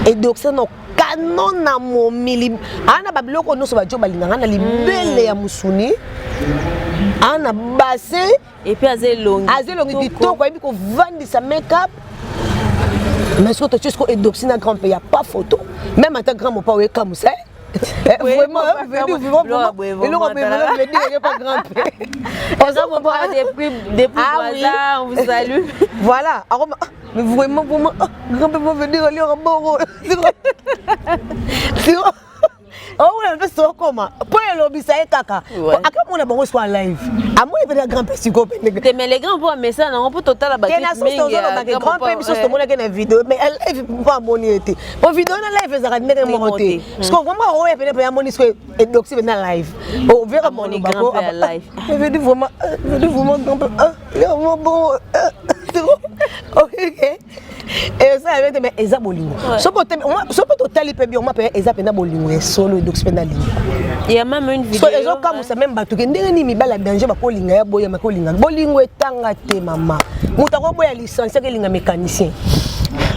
edox no canon na momili ana babiloko no so ba jo balinga na libele ya musuni ana basse et puis azelongi kitoko ebi ko vandisa make-up mais surtout tu sais ko edox na grand père y a pas photo même en tant grand mon pas ouais comme ça vraiment on vous salue voilà mais vraiment grand-père venir aller en bon oh on a fait ça comment pour le lobby ça est caca à on a bon soit live à moi il veut grand-père psycho mais les grands voient mais ça non peut total la batterie grand-père biso to mona na vidéo mais live pas monité pour vidéo na live ça ne monter parce que vraiment on est venu pour moni ce edoxy na live on verra mon grand-père live je veux dire vraiment grand-père vraiment bon OK et ça avait mais eza bolingo so peut total pe bien on m'appelle eza pena bolingo solo donc pena lingo il y a même une vidéo so ezo comme ça même batu ke ndenge ni mibala danger ba kolinga ya boya makolinga bolingo etanga te mama muta ko boya licence ke linga mécanicien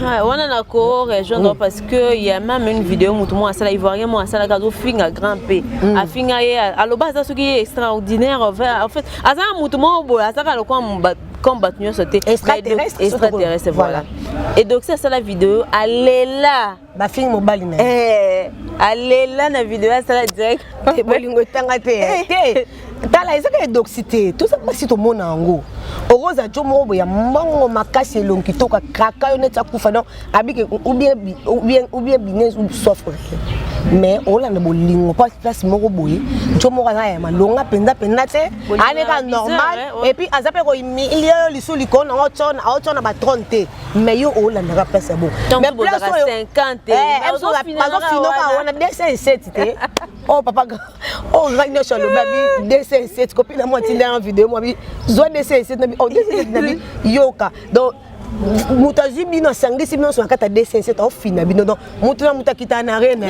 on a ko rejoindre parce que il y a même une vidéo mutu moi ça ivoirien moi ça la gazo finga grand P a finga à lo base ça qui est extraordinaire en fait asa mutu mo boya ça ka lo comme battu sauté extraterrestre voilà et donc ça la vidéo elle là ba film mobile na elle là na vidéo ça la direct bolingo tanga te tala ezaka edoxité tout ça si to mona ngo oroza jo mo ya mbango makasi lonki toka kaka yo neta kufa non abike ou bien business ou software mais on a bolingo pas place moko boye jo mo kana ya malonga penda te ane ka normal et puis azape ko milieu lisuli ko na otona ba 30 mais yo on a na place bon mais place 50 pas fino ka on a 207 te oh papa oh gagner sur le baby 207 copine moi tinda en vidéo moi bi zo 207 na bi oh 207 na bi yoka donc mutazi bino sangisi bino so kata 207 au fina bino donc mutuna mutakita na arena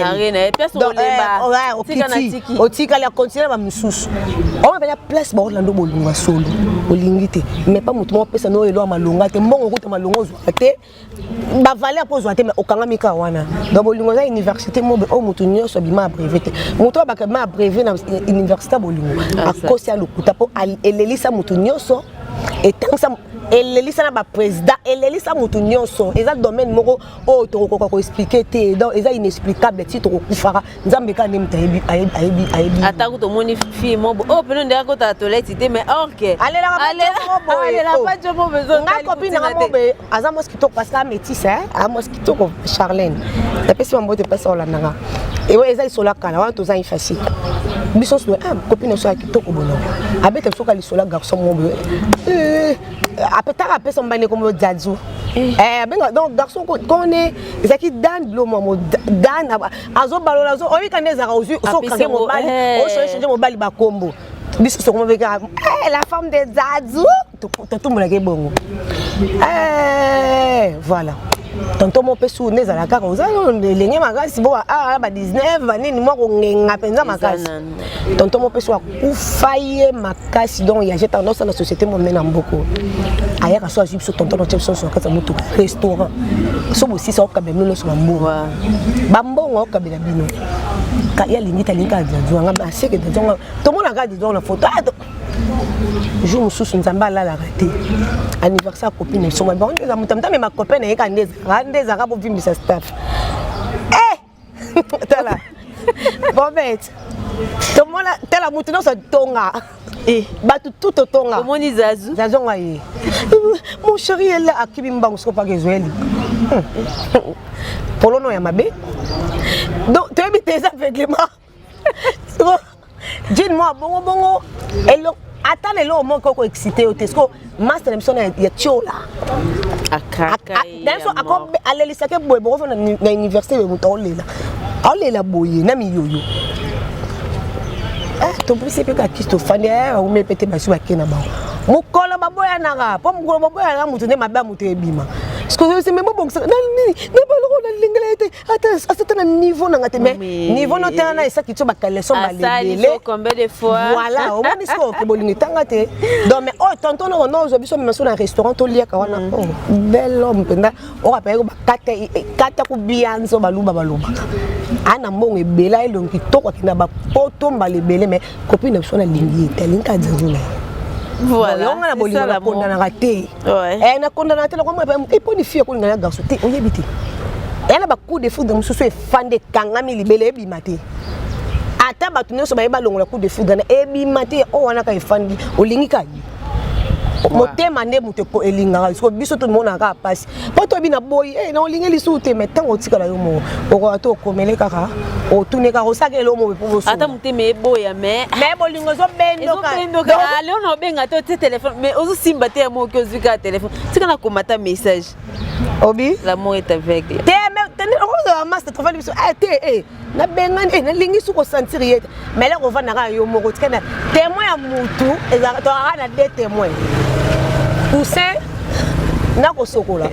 et puis on leba tika na tiki otika la continuer ba misusu on va place ba Orlando bolunga solo olingite mais pas mutu mo pesa no elo malonga te mbongo kuta malongo zo te ba valer pour zo te mais okanga mika wana donc bolunga za université mo o mutu nyoso bima brevet te mutu ba ka ma brevet na université bolunga akosi alukuta po elelisa mutu nyoso et tant ça elelisa na ba président elelisa mutu nyonso eza domaine moko o to ko expliquer te donc eza inexplicable ti to kufara nzambe ka ndem tayebi ayebi atako to moni fille mo oh peno ndeka ko ta toilette te mais orque alela pas de mo besoin nga copine nga mo be aza mosquito parce que métis a mosquito ko Charlène la personne mbote pesa olandanga ewe eza isola kala wana toza facile biso so copine so kitoko bono abeta so kali sola garçon mo be apetaka apesa mbane comme Dadzu benga donc garçon connaît ezaki dan lo mo dan azo balola zo oyi kaneza ka ozu so kange mo bali o so changer mo bali ba kombo biso so comme veka la femme de Dadzu tout mo la ke bongo voilà tonton mon pe sou neza la kaka oza lenye makasi bo ba 19 vanini moko ngenga penza makasi tonton mon pe sou akufaye makasi donc ya j'ai tendance à la société mon mena mboko aya ka so ajubi so tonton no so kata mutu restaurant so bo si so ka be no so mbongo bambongo ka be na bino ka ya limite linga nzo nga ba seke nzo to mona ka di na photo jour mususu nzamba la raté anniversaire copine so bon nza mutamta mais ma copine e ka ndeza ka bo vimbisa staff tala bobet to mona tala mutu no so tonga batu tout tonga komoni zazu nga ye mon chéri elle a kibi mbango so pa gezweli polono ya mabe donc tu habites des aveuglements dis-moi bongo elo attends le moment ko excité au tesco master l'émission ya tiola akaka danso akobe alelisa ke boy bo na université we mutolela boye na miyoyo to prise pe ka kisto fande o me pete basu bakena ba mukolo baboya nanga po mukolo baboya na mutu ne mabe mutu ebima parce que c'est même bon ça na baloko na lingelete ata na niveau na ngate mais niveau no tana esa kitso bakale so balele combien de fois voilà au moins isko ke bolingi tangate donc mais oh tonton no no zo biso même sur un restaurant to lia ka wana oh bel homme penda o rappelle kata ku bianzo baluba ana mbongo ebela elongi toko kina ba poto mbale bele mais copine so na lingi telinka dzazula voilà on a bolino la condamna raté na condamna tela comme et pour ni fille ko ngana garçon te on yebiti elle ba coup de foudre mususu e fande kangami libele ebimate ata batu nyonso ba yeba longola coup de foudre na ebimate o wana ka e fandi olingi ka motema nde mutu ko elinga so biso to mona ka passe poto bina boy na olingi lisu te metango tikala yo mo oko to komele kaka o tuneka ko sakelo mo po so ata mutema eboya mais bolingo zo bendo ka ale on obenga to téléphone mais ozo simba te mo ko zika téléphone tika na komata message obi l'amour est aveugle te on a master travail biso te na benga na lingi su ko sentir yete mais là on va na yo mo ko tika na témoin ya mutu ezaka to ana deux témoins Poussin na ko sokola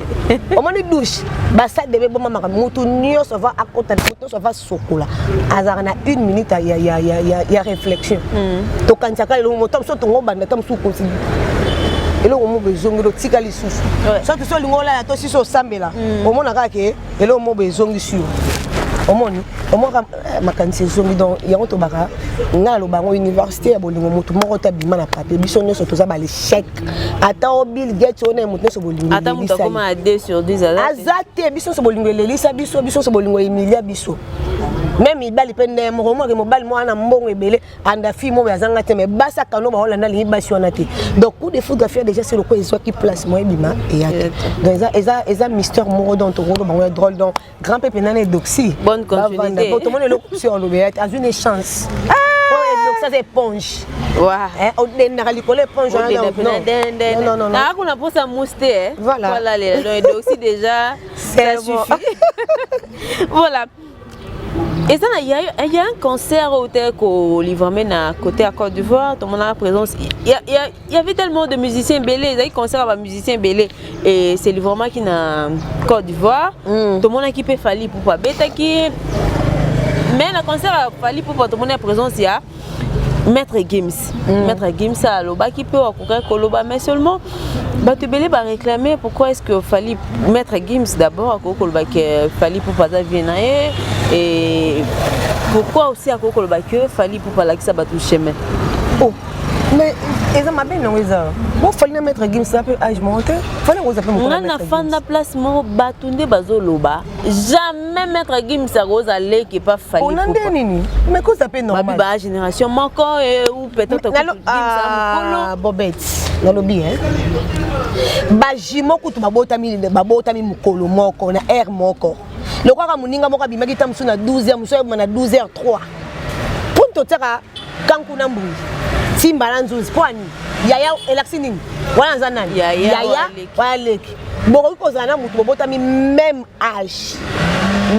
o moni douche ba sa debe bo mama mutu nyonso va akota mutu so va sokola azara na 1 minute ya réflexion to kanchaka le moto so to ngobanda tam su ko si elo mo bezongi lo tika lisusu so to so lingola ya to si so sambela o mona ka ke elo mo bezongi sur omoni makanisi zongi donc yango to baka nga lo bango université ya bolingo mutu moko ta bima na papier biso nyonso toza ba l'échec ata o Bill Gates ona mutu so bolingo ata mutu koma 2 sur 10 azate biso so bolingo lelisa biso so bolingo Emilia biso même ibali pende mo mo ke mobali mo ana mbongo ebele anda fi mo yazanga te mais basa kano ba holanda li basi wana te donc coup de foudre faire déjà c'est le quoi ils qui place mo ebima et ya donc eza mystère mo dans to bango drôle donc grand pépé nané doxy bonne continuité tout le monde le sur le béat à une chance donc ça c'est éponge on n'a pas l'éponge non on a pour ça mouster voilà les doxy déjà ça suffit voilà. Et ça, il y a un concert au Livrement à côté à Côte d'Ivoire, tout le monde a la présence. Il y avait tellement de musiciens belés, il y a un concert avec musiciens belés. Et c'est Livrement qui est à Côte d'Ivoire. Tout le monde a équipé Fali pour pas bêta qui. Mais le concert a Fali pour pas tout le monde a présence, il y a Maître Gims. Maître Gims a l'oba qui peut accourir Koloba, mais seulement. Tu peux réclamer pourquoi est-ce que fallait mettre Gims d'abord à Koloba que fallait pour pas venir et pourquoi aussi à Koloba que fallait pour pas l'accès à tout chemin. Oh mais eza mabe nango eza bo fali na maître Gims ça peut âge monté fali ngo zape on a fan na place mo batunde bazoloba jamais maître Gims aroza leki pas fali on a nini mais ko zape normal ba génération moko ou peut-être ah Bobette nalobi hein ba jimo kutu babotami mukolo moko na air moko lokoka muninga moko bimaki tamsu na 12h muso na 12h03 punto tsaka kankuna mbui Simba Lanzuz Pwani Yaya Elaxini wana nzanani Yaya waleki boko kozana mutu botami même âge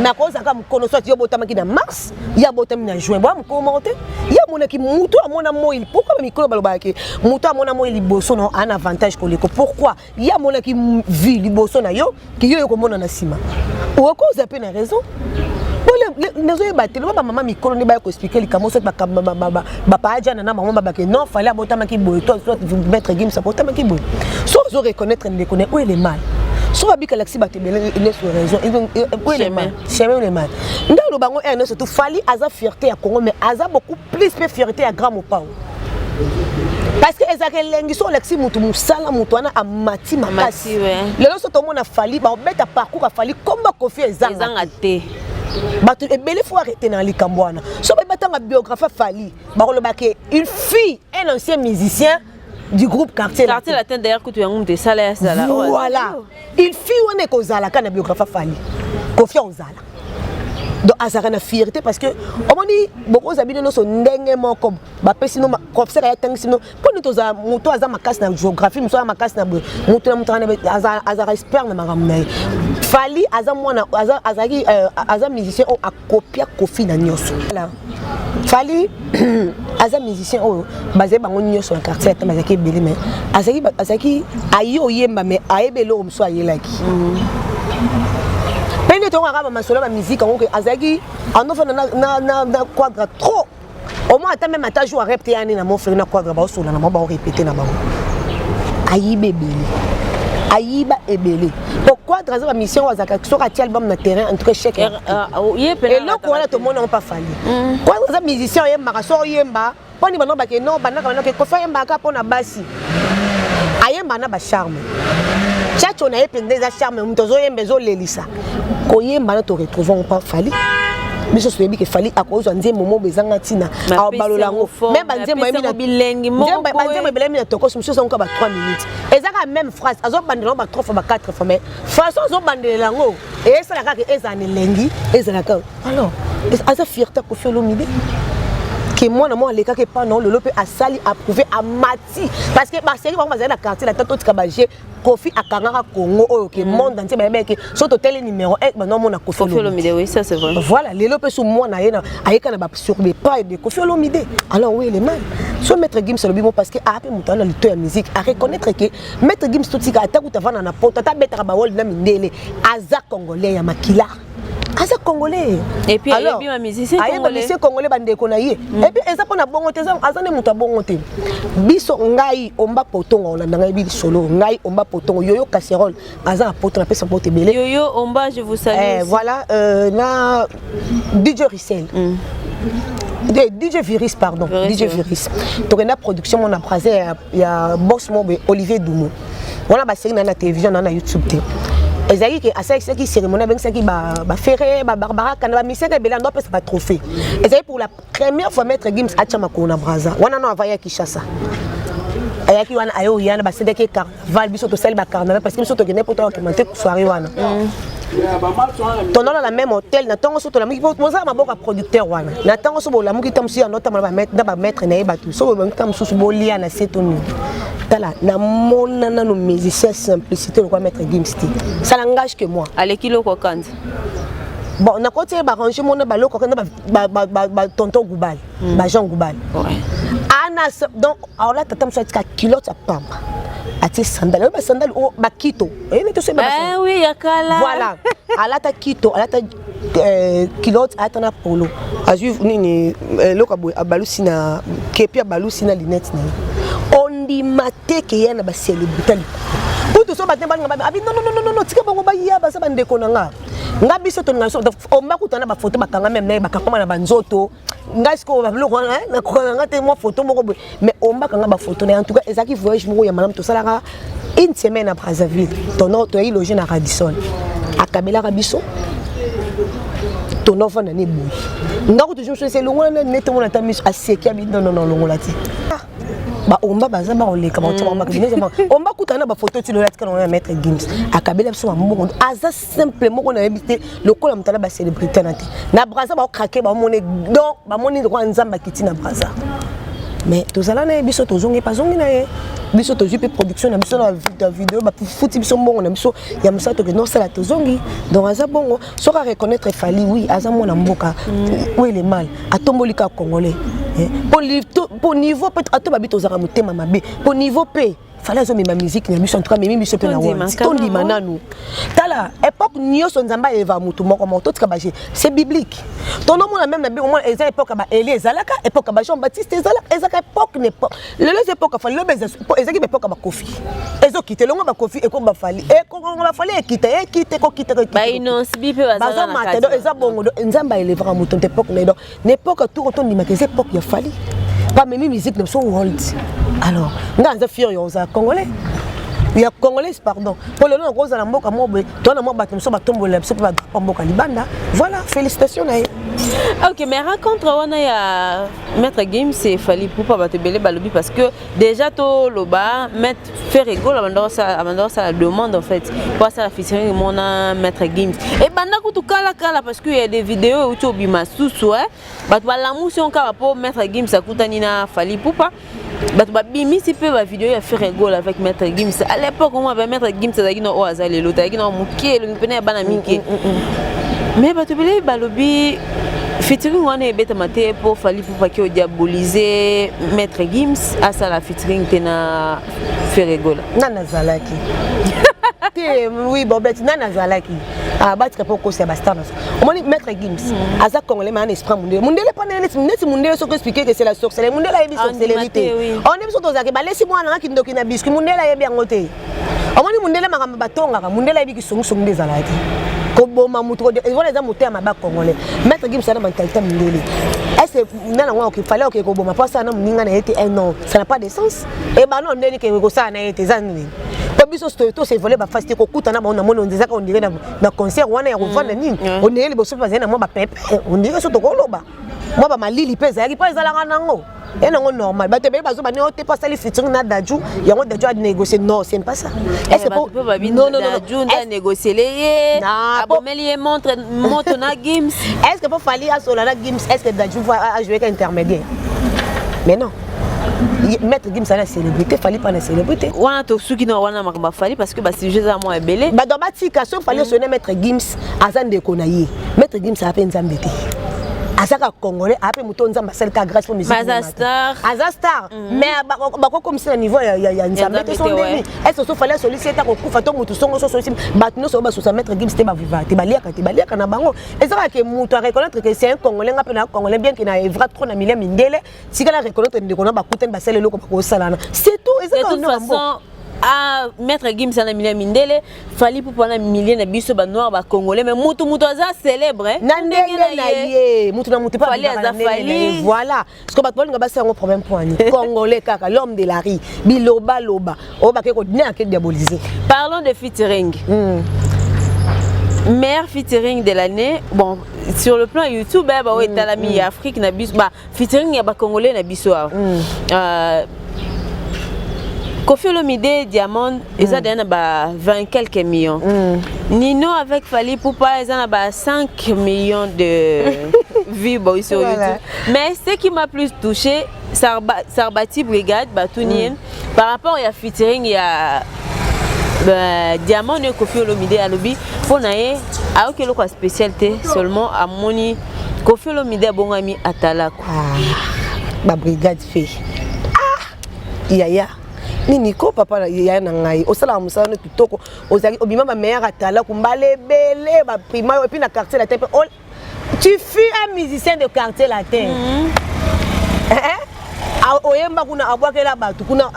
nakoza ka mukono soit yo botama ki na mars ya botami na juin bo mukoma te ya mona ki mutu amona moyi pourquoi mikolo baloba ke mutu amona moyi liboso no un avantage koleko pourquoi ya mona ki vie liboso na yo ki yo ko mona na sima ou koza pe na raison nazo batelo ba mama mikolo ne ba ko expliquer likamo so ba pa aja na mama ba ke non fallait abotama ki boy toi maître Gims abotama ki boy so zo reconnaître ne connaît où est le mal so ba bi galaxy ba te bele il est sur raison où est le mal chemin le mal ndalo bango erne surtout fali aza fierté ya Congo mais aza beaucoup plus fierté ya grand mopao parce que ezaka lengi so lexi mutu musala mutu ana amati makasi lelo so to mona fali ba obeta parcours a fali komba kofi ezanga te bato ebele faut arrêter na likambo wana so ba batanga biographie fali ba koloba ke une fille un ancien musicien du groupe Quartier Latin d'ailleurs que tu as monté ça là voilà une fille on est kozala kana biographie fali confiance ozala donc azaka na fierté parce que omoni beaucoup zabino no so ndenge moko ba pesi no professeur ya tangisi no poni toza muto aza makasi na géographie muso makasi na muto na mutana azara expert na maramna fali aza mwana azaki aza musicien o akopia kofi na nyoso voilà fali aza musicien o basé bango nyoso na quartier ta bazaki belé mais azaki ayo yemba mais ayebelo muso ayelaki pende to ngaka ba solo ba musique ngo ke azaki anofa na quadra trop au moins ata même ata jour répéter yani na mon frère na quadra ba solo na ba répéter na bango ayibe belé ayiba ebele pourquoi dans la mission wazaka so ka album na terrain en tout cas chèque et là quoi tout le monde n'a pas fallu quoi dans musicien yemba so yemba poni bano ba ke non bana ka ke ko fa yemba ka pona basi ayemba na ba charme chacho na epende za charme mtozo yembe zo lelisa ko yemba na to retrouvons pas fali biso so yebi ke fali akozo nzembo mo bezanga tina a balolango même banzembo yemi na bilengi mo banzembo belemi na toko so so ko ba 3 minutes ezaka même phrase azo bandela ba 3 fois ba 4 fois mais façon zo bandela ngo et ça la ka ke ezane lengi ezala ka alors aza fierté ko faire l'omide que moi na moi les cas que pas non le lope a sali approuvé à mati parce que ba série ba na quartier la tato tikabaje Kofi akangaka Congo oyo ke monde entier ba ke soto télé numéro 1 ba non mona Kofi Olomide oui ça c'est vrai voilà les lope sous moi na yena ayeka na ba sur des pas de Kofi Olomide alors oui les mal so maître Gims le bimo parce que a pe mutana le to ya musique à reconnaître que maître Gims tout tika ata kutavana na poto ta betaka ba wol na mindele aza congolais ya makila aza congolais et puis alors il y a musicien congolais bande ko na ye et puis eza pona bongo te aza ne muta bongo te biso ngai omba potongo na ngai bi solo ngai omba potongo yoyo casserole aza poto na pesa poto belé yoyo omba je vous salue voilà na DJ Rissel DJ Virus pardon DJ Virus donc na production on a brasé il y a boss mo Olivier Doumo voilà ba série na télévision na YouTube te ezali ke asa qui cérémonie ben qui ba ferré ba Barbara kana ba mission ke belando pesa ba trophée ezali pour la première fois maître Gims achama ko na braza wana no avaya Kinshasa ayaki wana ayo yana ba sedeke carnaval biso to sali ba carnaval parce que biso to gene pour to commenter soirée wana tonona la même hôtel na tongo so to la muki moza maboka producteur wana na tongo so bo la muki tamsi ya nota ba maître na yeba tout so bo tamsu so bo lia na setoni tala na mona na no musicien simplicité le quoi maître Gims ça n'engage que moi allez kilo ko kanza bon na côté ba ranger mona ba loko kana ba tonton Goubal ba Jean Goubal ana donc alors là tatam so tika kilote pamba ati sandal ba sandal o ba kito et ne to se ba oui yakala voilà ala ta kito ala ta kilote atana polo azu nini loko abalusi na kepi abalusi na lunette na ondi mateke yana ba célébrité pour tout ça ba temba nga ba abi non tika bango ba ya ba sa ba ndeko na nga nga biso to nga so omba kutana ba photo bakanga même na bakakoma na banzoto nga siko ba biloko na kokanga te mo photo moko mais omba kanga ba photo na en tout cas ezaki voyage moko ya malamu to salaka une semaine à Brazzaville ton to yi logé na Radisson akabela ka biso ton enfant na ne boy nga ko toujours c'est longo na net mo na tamis aseki abi non longo la ti ba omba baza ba oleka ba tshaba ba bineza ba omba kutana ba photo ti lo la tika na mettre Gims akabela biso mbongo aza simplement ko na habité lokola mutala ba célébrité na te na Brazza ba craquer ba moni donc ba moni ko nzamba kiti na Brazza mais tozala na biso tozongi pas zongi na ye biso tozu pe production na biso na vidéo ba futi biso mbongo na biso ya musato que non sala tozongi donc aza bongo soka reconnaître Fally oui aza mona mboka où il est mal atombolika congolais pour niveau peut être ba bitozaka mutema mabe pour niveau p fallait azo ma musique na biso en tout cas mimi biso pe na wa tondi mananu tala époque nyoso nzamba eva mutu moko moto tika baje c'est biblique ton nom na même na bi au moins eza époque ba Élie ezalaka époque ba Jean Baptiste ezalaka époque n'est pas les époque Fally ezaki époque ba Kofi ezo quitter longo ba Kofi et ko ba Fally et ko ba Fally quitter ko ba inonce bi pe bazala na kati eza bongo nzamba elevra mutu époque na donc n'époque tout autant dimaka époque ya Fally pas même musique de son world alors nganza fier yo za congolais ya congolais pardon pour le nom rose na mboka mobe to na mboka bato ba tombola biso ba mboka libanda voilà félicitations na. OK mais raconte wana ya Maître Gims c'est Fally Ipupa ba te belé balobi parce que déjà to loba mettre faire rigolo avant ça la demande en fait pour ça la featuring mona Maître Gims et banda kutu kala parce que il y a des vidéos où tu obima susu ba to la motion ka pour Maître Gims akutani na Fally Ipupa bato babimi si pe ba vidéo ya faire rigolo avec Maître Gims à l'époque on avait Maître Gims azaki no azali lo taki no muke lo mpena bana mike mais bato belé balobi featuring wana ebeta mate pour Fally Ipupa ki o diaboliser Maître Gims à ça la featuring tena faire rigolo nana zalaki oui bobet nana zalaki batika po ko c'est bastar omoni Maître Gims aza congolais mais un esprit mundele pas net mundele so ko expliquer que c'est la sorcellerie mundele yebi sorcellerie on est biso tozaki ba lesi mwana na kindoki na biscuit mundele yebi yangote omoni mundele makamba batonga mundele yebi ki songu ndezalaki ko boma mutu ko voilà za mutu ya maba congolais Maître Gims ana mentalité mundele est-ce nana ngwa ko fallait ko boma pas ça na muninga na été un an ça n'a pas de sens et ba non ndeni ke ko ça na été zanni biso to c'est volé ba fasti ko kutana ba on amona on disaka on dirait na concert wana ya kovanda nini on est les bosso bazena mo ba pepe on dirait so to koloba mo ba malili pesa yaki pa ezala nango et non normal ba te be bazo ba ne ote pas sali featuring na Daju yango Daju a négocier non c'est pas ça est-ce que non Daju a négocier les abomeli montre na Gims est-ce que pour Fally a sola na Gims est-ce que Daju va jouer comme intermédiaire mais non Maître Gims a la célébrité Fally pas la célébrité wana to suki na wana makamba Fally parce que ba sujet za moi belé ba dans batika so Fally sonner Maître Gims azande konaye Maître Gims a peine zambete azaka congolais a pe muto nzamba sel ka grâce pour musique Azastar mais ba ko comme ça niveau ya nzambete son demi est-ce que Fally solliciter ko kufa to mutu songo so solliciter ba no so ba so Maître Gims te ba vivate ba liaka na bango ezaka ke mutu a reconnaître que c'est un congolais nga pe na congolais bien qu'il na evra trop na milieu mindele si kala reconnaître ndeko na ba kuten ba sel loko ba ko salana c'est tout ezaka de toute façon à Maître Gims na milieu mindele Fally Ipupa na milieu na biso ba noir ba congolais mais mutu aza célèbre na ndenge na ye mutu na mutu pas Fally voilà parce que bato balinga basa un problème pour ani congolais kaka l'homme de la rue biloba loba o ba ke ko dina ke diaboliser. Parlons de featuring meilleur featuring de l'année bon sur le plan YouTube ba ouais talami Afrique na biso ba featuring ya ba congolais na biso Koffi Olomide Diamond ils ont donné 20 quelques millions. Nino avec Fally Ipupa ils ont 5 millions de vues sur YouTube. Mais ce qui m'a plus touché Sarbati Brigade Batounien par rapport à featuring il y a Diamond et Koffi Olomide à lobby pour naé a aucune spécialité seulement à moni Koffi Olomide bongami atalako ba brigade fait yaya nini ko papa ya na ngai osala musala no kitoko ozali obima ba meilleur atala kumbale belé ba prima et puis na quartier la tête tu fus un musicien de quartier latin oyemba kuna abwakela batu kuna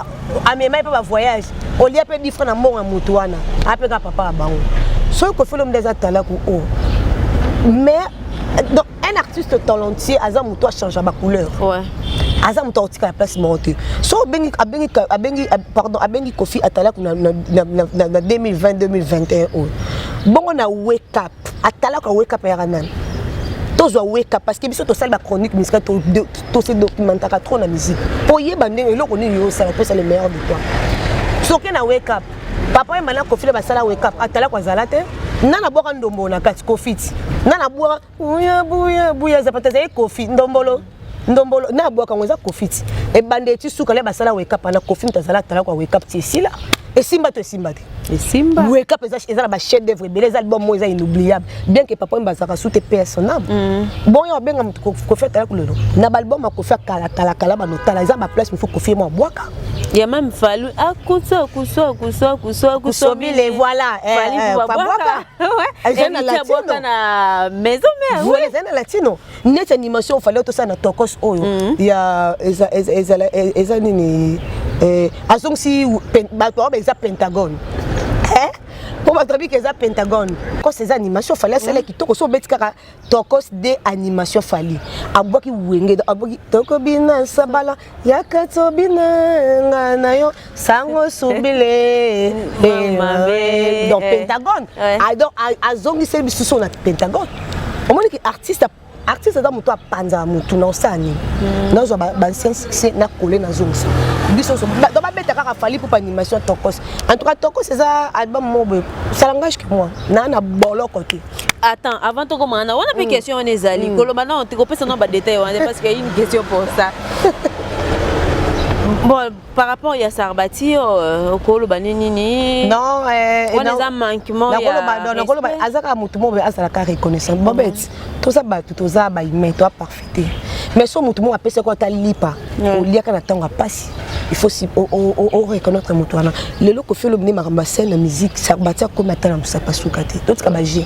amema pe ba voyage olia pe difra na mbonga mutu wana apeka papa bango so ko felo mdeza atala ku mais donc un artiste talentueux Aza Mouto a changé ma couleur. Ouais. Aza Mouto a la place montée. So abengi Kofi Atala na 2020 2021. Bon on a wake up. Atala ko wake up ya nan. Tozo wake up parce que biso to sala ba chronique musicale to se documentaire trop na musique. Pour yé bandeng eloko ni yo sala pour ça le meilleur de toi. So que na wake up. Papa et maintenant Kofi ba sala wake up. Atala ko zala te. Nana boka ndombo na kati Kofi. Nana boka buya zapata za Kofi ndombolo na boka ngoza Kofi. E bande ti suka le ba sala wake up na Kofi tazala tala ko wake up ti sila. Et Simba te Simba te. Et Simba. Wake up eza ba chef d'œuvre, les albums moi inoubliable. Bien que papa mbazaka sous tes personnable. Bon yo benga mutu ko fait tala kulelo. Na album ko fait kala ba notala eza ba place il faut ko fait moi boaka. Il y a même fallu kuso bile voilà pas boaka. Ouais. Et na maison mère. Oui, c'est na latino. Net animation fallait tout ça na tokos oyo. Il y a eza nini azong si ba Pentagone. Pour ma trabi que ça Pentagone. Quand ces animations fallait celle qui toko so betika tokos de animation fali. Aboki wenge aboki toko bina sabala yakato bina ngana yo sango subile donc Pentagone. Donc azong c'est biso na Pentagone. Au moins que artiste dans mon toit panza mutu na osani na zo ba succès na collé na zonsa biso so do ba beta ka fali pour animation tokos en tout cas tokos c'est ça album mobe ça langage que moi na bolo côté. Attends, avant de commencer, on a une question on est allé koloba non tu comprends non ba détail parce qu'il y a une question pour ça. Bon, par rapport à Sarbati, au Koloba Nini. Non, on a un manquement. Non, Koloba, Azaka Moutumo, Azaka reconnaissant. Bobet, tout ça, tout ça, il toi parfait. Mais son Moutumo a pensé qu'on t'a lipa. Au lieu qu'on attend à passer. Il faut reconnaître Moutouana. Le lot que fait l'obné marambassin, la musique, Sarbati, comme attend, ça passe sous côté. Tout ce qu'on a dit.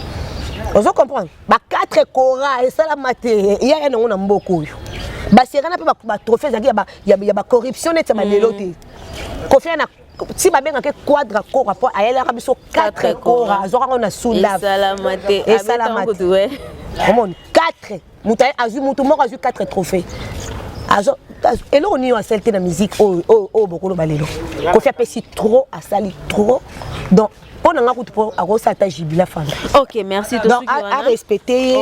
On va comprendre. 4 Cora et ça la maté. Il y a un nom en beaucoup. Basirana pe ba trophée zaki ya ba corruption net ma leloté Kofi na si ba benga ke quadra ko rapport a elle a biso 4 kora azora on a sous la et salamate ouais comment 4 mutai azu mutu moko azu 4 trophées azo et là on y a celle de la musique beaucoup le balelo Kofi a pesi trop a sali trop donc on a un coup pour à Jibila Fanda. Ok, merci. Donc, à respecter,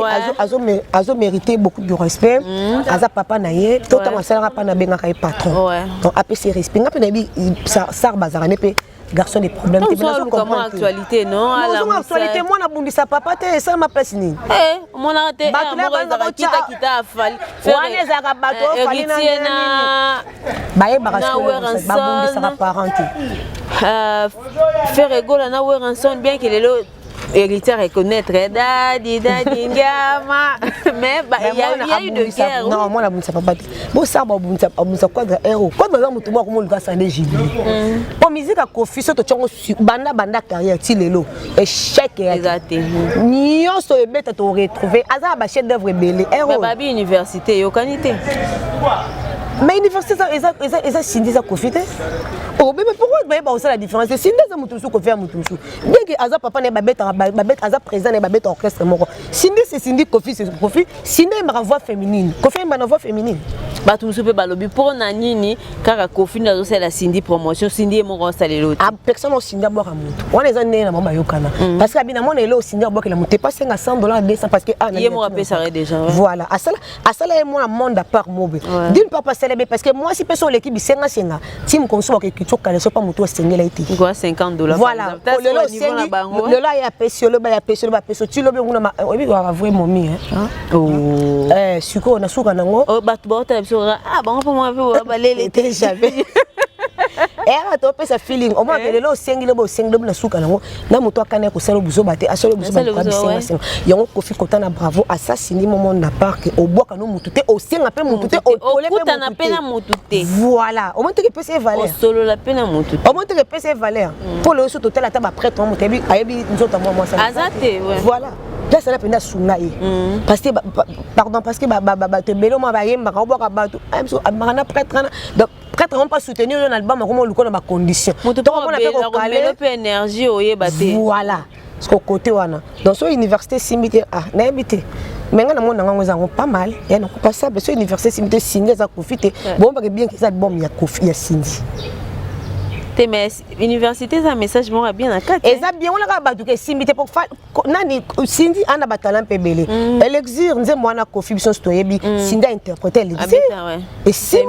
Azo mérité beaucoup de respect. Aza papa naïe, tout le temps, ça n'a pas n'a patron. Donc, après ces respects, ça bazarane pe garçon des problèmes. Tu vois comment actualité non? Non, actualité moi na bundi sa papa te ça ma place ni. Mon arrêté. Kita fali. Wane za bato fali na. Baye barasko ba bundi sa parenté. Faire égale na Ranson bien qu'il est le héritier reconnaître dadi ngama mais il y a eu de guerre. Non moi la bunsa papa bon ça ba bunsa quoi héros quand dans mutu moi comme le gars sandé jibi pour musique à Kofi so to chongo banda carrière ti lelo échec exactement nyonso ebeta to retrouver aza ba chef d'œuvre belé héros babi université yo kanité. Mais l'université, ça Cindy, ça Kofi. Oh, mais pourquoi vous avez la différence? Cindy, ça Moutoussou, Kofi, Moutoussou. Bien que Aza papa n'est pas Aza présent, n'est pas orchestre. Cindy, c'est Cindy, Kofi, c'est Kofi. Cindy, il m'a voix féminine. Kofi, il m'a voix féminine. Moutoussou peut balobi pour Nanini, car Kofi n'a pas la Cindy promotion. Cindy est mon installé l'autre. Personne n'a Cindy à boire à Moutou. On est en train de Yokana. Parce qu'abinamment, on est là au Cindy à boire, il a monté pas $500, $200 parce que. Il est mon rappel, ça déjà. Voilà. À ça, est mon monde à part mobile. D'une part, parce que moi si personne l'équipe senga team conso que tu pas mutu sengela iti quoi $50 voilà le là ya pesi le ba ya pesi le ba pesi tu le nguna ma obi wa vraiment mi oh suko na suka nango bat bota ah bon pour moi ba lele te jamais era to pesa feeling o ma ke le sengi le bo sengi le na suka nango na mutu akane ko selo buzo bate asolo buzo ba senga yango Kofi kotana bravo assassiner moment na parc au bois kanu mutu te au senga pe mutu te au tole pe voilà au moins que peut se valeur solo la peine mutu au moins que peut se valeur pour le surtout la table après toi mutu ayebi nzota moi ça azate voilà là ça la peine sungaye parce que pardon parce que te belo ma ba yemba ka boka ba amana prêtre donc prêtre on pas soutenir un album comme le na ba condition donc on a fait énergie oyeba te voilà parce que côté wana dans son université simité ah na habité mais nga na mona nga ngozango pas mal ya na pas ça parce que université simité Cindy za profiter bon ba bien que ça bon ya kofi ya Cindy mais université ça message bon bien à 4 et ça bien on a ba que simité pour nani Cindy ana batalan pebele elle exige nze mwana kofi biso stoyebi Cindy interpréter elle dit et c'est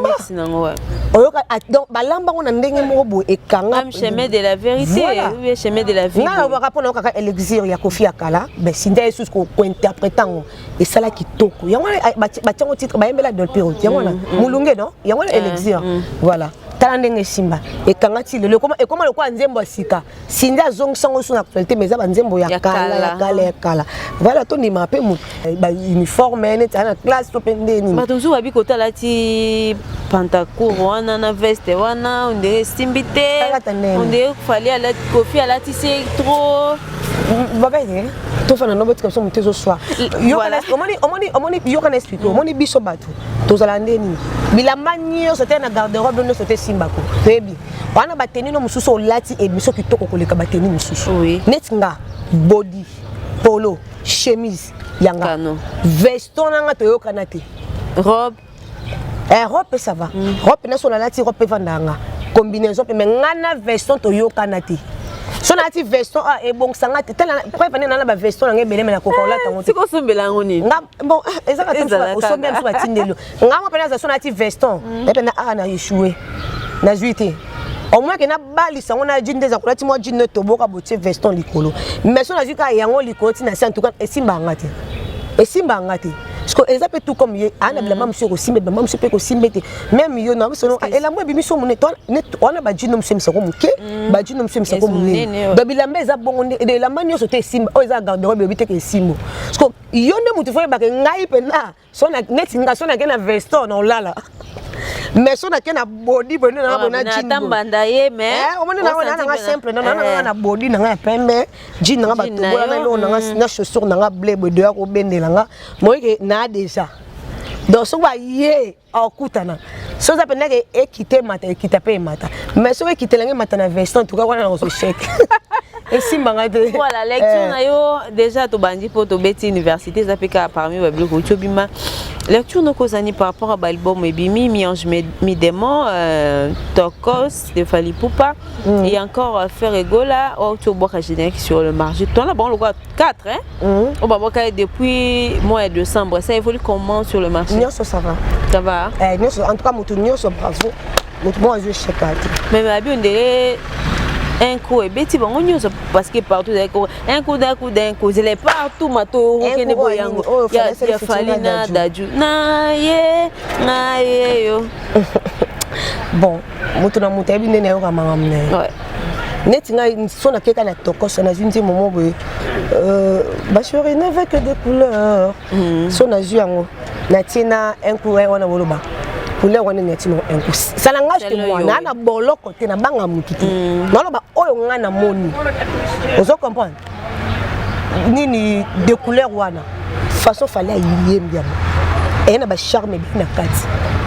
donc balamba on a ndenge moko bo e kanga chemin de la vérité oui chemin de la vie na ba rapport na elle exige ya kofi akala ben Cindy est ko interprétant et ça là qui toko yango ba tiango titre ba yembela de période yango na mulunge non yango elle exige voilà talande simba et kangati le comment et comment le quoi nzembo sika Cindy azong sango sur actualité mais ça ba nzembo ya kala voilà to ni mapé mu ba uniforme net na classe to pendeni ba tozu abi kota lati pantacourt wana na veste wana on dirait simbité on dirait fallait la kofi à la tisser trop baba ne to fana no betika so mutezo soir yo omoni yo kana expliquer omoni biso batu to zalande ni bilamba nyo c'était na garde-robe no c'était simbako baby wana bateni no mususu lati e biso kitoko koleka bateni mususu net nga body polo chemise yanga veston nga to yokana te robe robe ça va robe na so la lati robe vandanga combinaison mais ngana veston to yokana te so na ti veston e bon sanga te tela preuve na ba veston nga belé mais na kokola tango siko sombela ngoni nga bon ezaka tango so bien so batindelo nga mo pena za so na ti veston et pena na échoué na juité au moins que na bali sango na jinde za kulati mo jinde to boka botie veston likolo mais so na juka yango likolo ti na si en tout cas esimba ngati parce que ça peut tout comme y a la monsieur aussi mais même monsieur peut aussi mettre même yo na so et la moi biso mon étoile net on a ba jinde monsieur ko muke ba jinde monsieur ko munene ba bilamba za bongo de la manio so te simba o za garde-robe bité ke simbo parce que yo ne mutu foi ba ke ngai pena so na net nga so na ke na veston on lala mais so na ke na body bone na bona jinde tambanda ye mais o mona na simple na body na nga pembe jinde nga ba to bona lo na chaussure na nga blé bo de ko bendela nga moi ke na déjà donc so ba ye okutana so ça peut que équité mata équité pe mata mais so équité la mata na veston en tout cas on a so chèque et si mangade voilà lecture na yo déjà to bandi pour to beti université ça peut que parmi ba bloc chobima lecture no kozani par rapport à l'album Ebimi Miange Midemo Tokos de Fally Ipupa et encore faire Egola au Toboka générique sur le marché toi là bon le quoi 4 hein on va voir depuis mois de décembre ça évolue comment sur le marché ça va en tout cas mutu nyonso bravo mutu bon je cheka mais ma bien de un coup et beti bon nyonso parce que partout un coup je l'ai partout mato okene boyango ya Falina daju na ye yo bon mutu na mutu ebi nene yo kama ngamne net nga so na keka na Tokos na junti moment boy ba chérie n'avait que des couleurs so na juango na tina un coup wana boloba couleur wana na tina un coup ça langage que moi na bolo côté na banga mututu na loba oyo nga na moni ozo comprendre nini de couleur wana façon fallait yembia et na ba charme bien na kati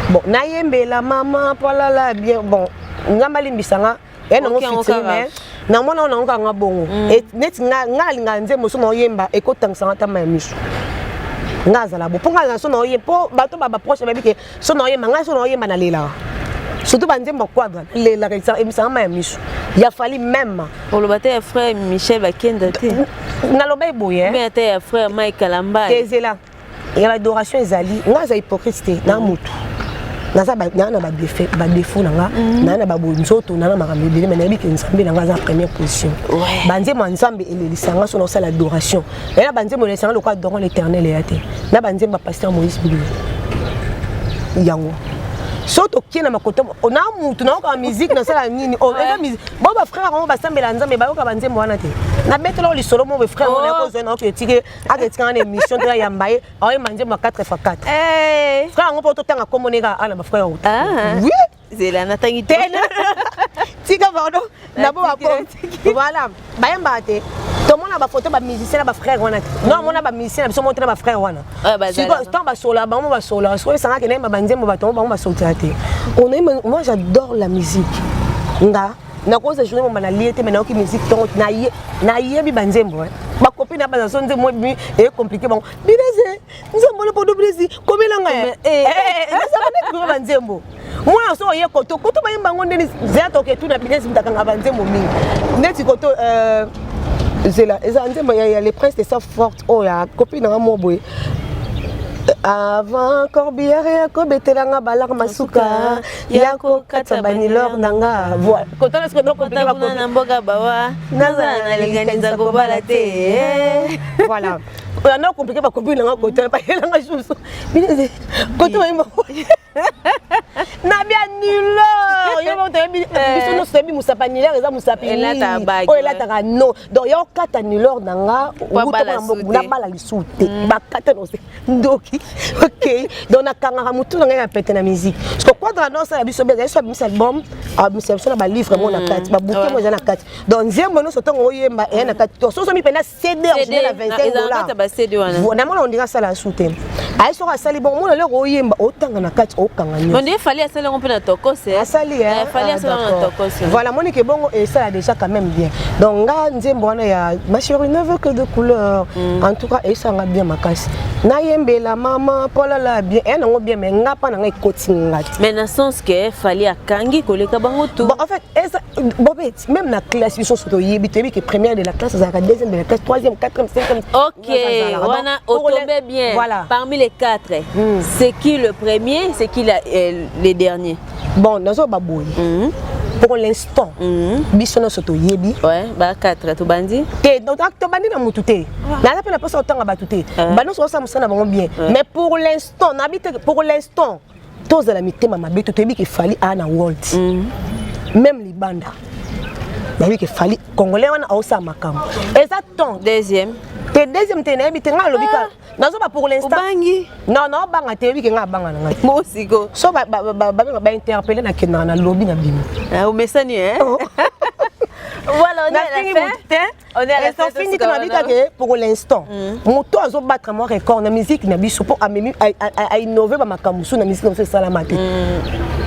bon na yembela mama polala bien bon ngambali mbisanga et non fitime na mona na nga bongo et net nga linga nzembo so no yemba e ko tangsanga ta mamiso nga zala bo ponga na so no ye po bato ba proche ba bike so no yemba nga so no yemba na lela surtout ba nzembo quadra lela ka emisa mamiso ya Fally même pour le bataille frère Michel Bakenda te na loba boye mais te frère Mike Kalamba ezela et l'adoration ezali nga za hypocrite na mutu naza ba na ba défaut nanga na ba bonzoto na makambe bele mais na bi ke nzambe nanga za première position banze mo nzambe elelisanga so na sala adoration et là banze mo lesanga le quoi adorer l'éternel et até na banze ba pasteur Moïse Bilou yango soto kina makoto ona mutu na ka musique na sala nini o eza musique bon ba frère on ba sambela nzambe ba yoka banze mo wana te na betelo li solo mo be frère on ko zo na ko tike aketika na émission de ya mbaye awe manje mo 4x4 frère on peut tanga komoneka ana ba frère oui c'est la natangité tika pardon na bo ba voilà ba yamba te to mona ba photo ba musicien ba frère wana non mona ba musicien biso montre ba frère wana siko tant ba sola ba mo ba sola so sanga ke na ba nzembo ba to ba mo ba sola te moi j'adore la musique nga na cause journée mon na lié te mais na qui musique ton na yebi banzembo ba copine na ba sonze mo bi et compliqué bon bineze nzembo le podo brezi komela nga ça va ne banzembo moi so ye koto ba yimba ngonde ni zato ke tu na bineze mtakanga banzembo mingi neti koto zela ezanzembo ya les princes de sa forte oh ya copine na mo boy avant corbière ya kobetelanga balar masuka ya ko katabani lor nanga voilà quand est-ce que donc on peut na mboga bawa naza na linganiza ko balate voilà on a compliqué ba copine nanga côté pas yelanga chouso bineze côté ba imba na bien nilo yo ba te biso no sebi musapani lor eza musapini oh la ta no donc yo katani lor nanga na bala lisute ba katano ndoki ok donc na kangaka mutu na ngai pete na musique parce que quadra non ça biso bien ça mis album album na ba livre mo na kati ba bouquet mo na kati donc nzembo no soto ngoyemba e na kati to so mi pena CD original à $25 na mona on dira ça la soute ay so ka sali bon mo le ngoyemba otanga na kati okanga nyo on dit fallait asala on peut na tokose asali fallait asala na tokose voilà moni ke bongo et ça déjà quand même bien donc nga nzembo wana ya ma chérie ne veut que de couleur en tout cas et ça nga bien makasi na yembe la maman Paula la bien et non bien mais nga pa na nga ikoti ngati mais dans sens que fallait akangi koleka bango tout bon en fait bobet même na classe ils sont surtout yebitebi que première de la classe ça deuxième de la classe troisième quatrième cinquième OK on a tombé bien voilà parmi les quatre c'est qui le premier c'est qui les derniers bon nazo baboy pour l'instant biso no soto yebi ouais ba 4 to bandi te donc to bandi na mutu te na la pas autant ba tuté ba no so ça musana bango bien mais pour l'instant n'habite pour l'instant tous la mitema mabe to tebi que fali ana world même les banda babi que fali congolais wana osa makam exactement deuxième te deuxième te na habite nga lobika nazo ba pour l'instant bangi non banga te bi que nga banga na moi aussi go so ba interpeller na kena na lobby na bino au messani voilà on est à la fin on est à la fin fini que pour l'instant moto azo battre mon record na musique na biso pour amemi a innover ba makamusu na musique na salamate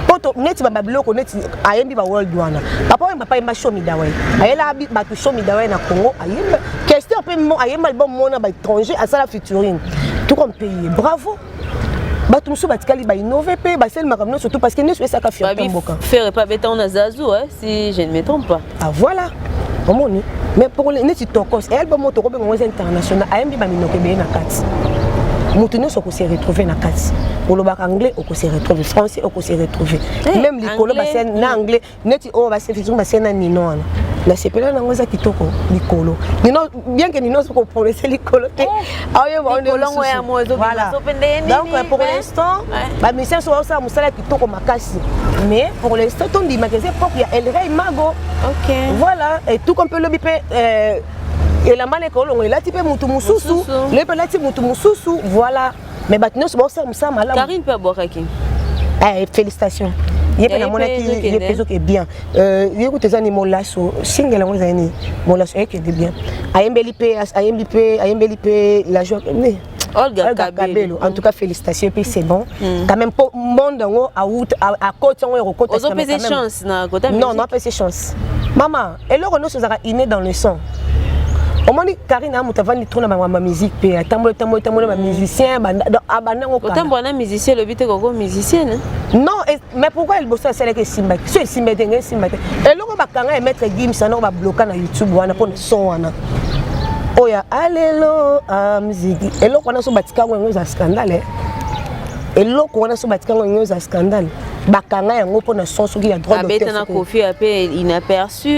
poto net ba biloko net ayembi ba world wana papa mba pa show mi dawai ayela ba to show mi dawai na Congo ayemba question pe mo ayemba album mona ba étranger à ça la featuring tout comme pays bravo bato musu batikali ba innover pe ba sel makamno surtout parce que ne ça ka fier mboka faire pas béton na Zazu si je ne me trompe pas ah voilà omoni mais pour les neti tokos album moto ko be ngwe international ayembi ba minoke be na kati mutu ne so ko se retrouver na kati olobaka anglais o ko se retrouver français o ko se retrouver même likolo ba sen na anglais neti o ba se fizu ba sen na nino na la sepela na ngoza kitoko likolo nino bien que nino so ko prononcer likolo te ayo ba on ya mozo voilà donc pour l'instant ba mission so ça musala kitoko makasi mais pour l'instant on dit magasin propre ya El Rey Mago OK voilà et tout comme peut le biper et la malle kolongo il a typé mutu mususu le pe lati mutu mususu voilà mais batino so ça musa mala Karine peut boire qui félicitations yé pe na mona ki yé peso que bien yécoute ça ni molasso single ngo zani molasso que bien ayembeli pe la joie Olga Kabelo. En tout cas, félicitations, puis c'est bon. Quand même, pour le monde, à côté, on côté. Aux autres, c'est chance. Non, non, pas c'est chance. Maman, et là, on est inné dans le son. Au moins, Karine a moutavani trop dans ma musique, puis tambour ma musicien, autant musicien, le but est qu'on musicienne. Non, mais pourquoi elle bosse à celle qui Simba? C'est Simba, et là, on va quand même mettre Gims, on va bloquer na YouTube, on a pour le son. Oya alelo muziki eloko wana so batika ngo za scandale eloko wana so batika ngo za scandale bakanga yango pona sonso ki ya droit d'auteur abeta na Kofi ape inaperçu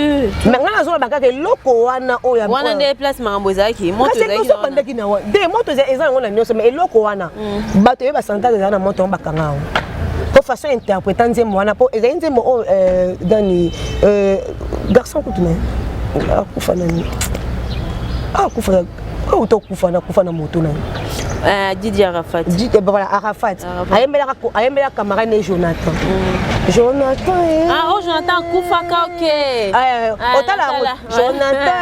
mais ngana zo bakaka eloko wana oya wana ne place mambo ezaki moto ezaki so bandaki na wa de moto ezaki ngona nyoso mais eloko wana bato ye ba santale za na moto bakanga pour façon interpréter nzembo wana po ezaki nzembo dani garçon kutuna akufana ni kufa na moto na Didier Arafat. Voilà, Arafat. Ayembela camarade et Jonathan. Jonathan. Ah, oh, Jonathan Koufaka, ok. Otala, Jonathan.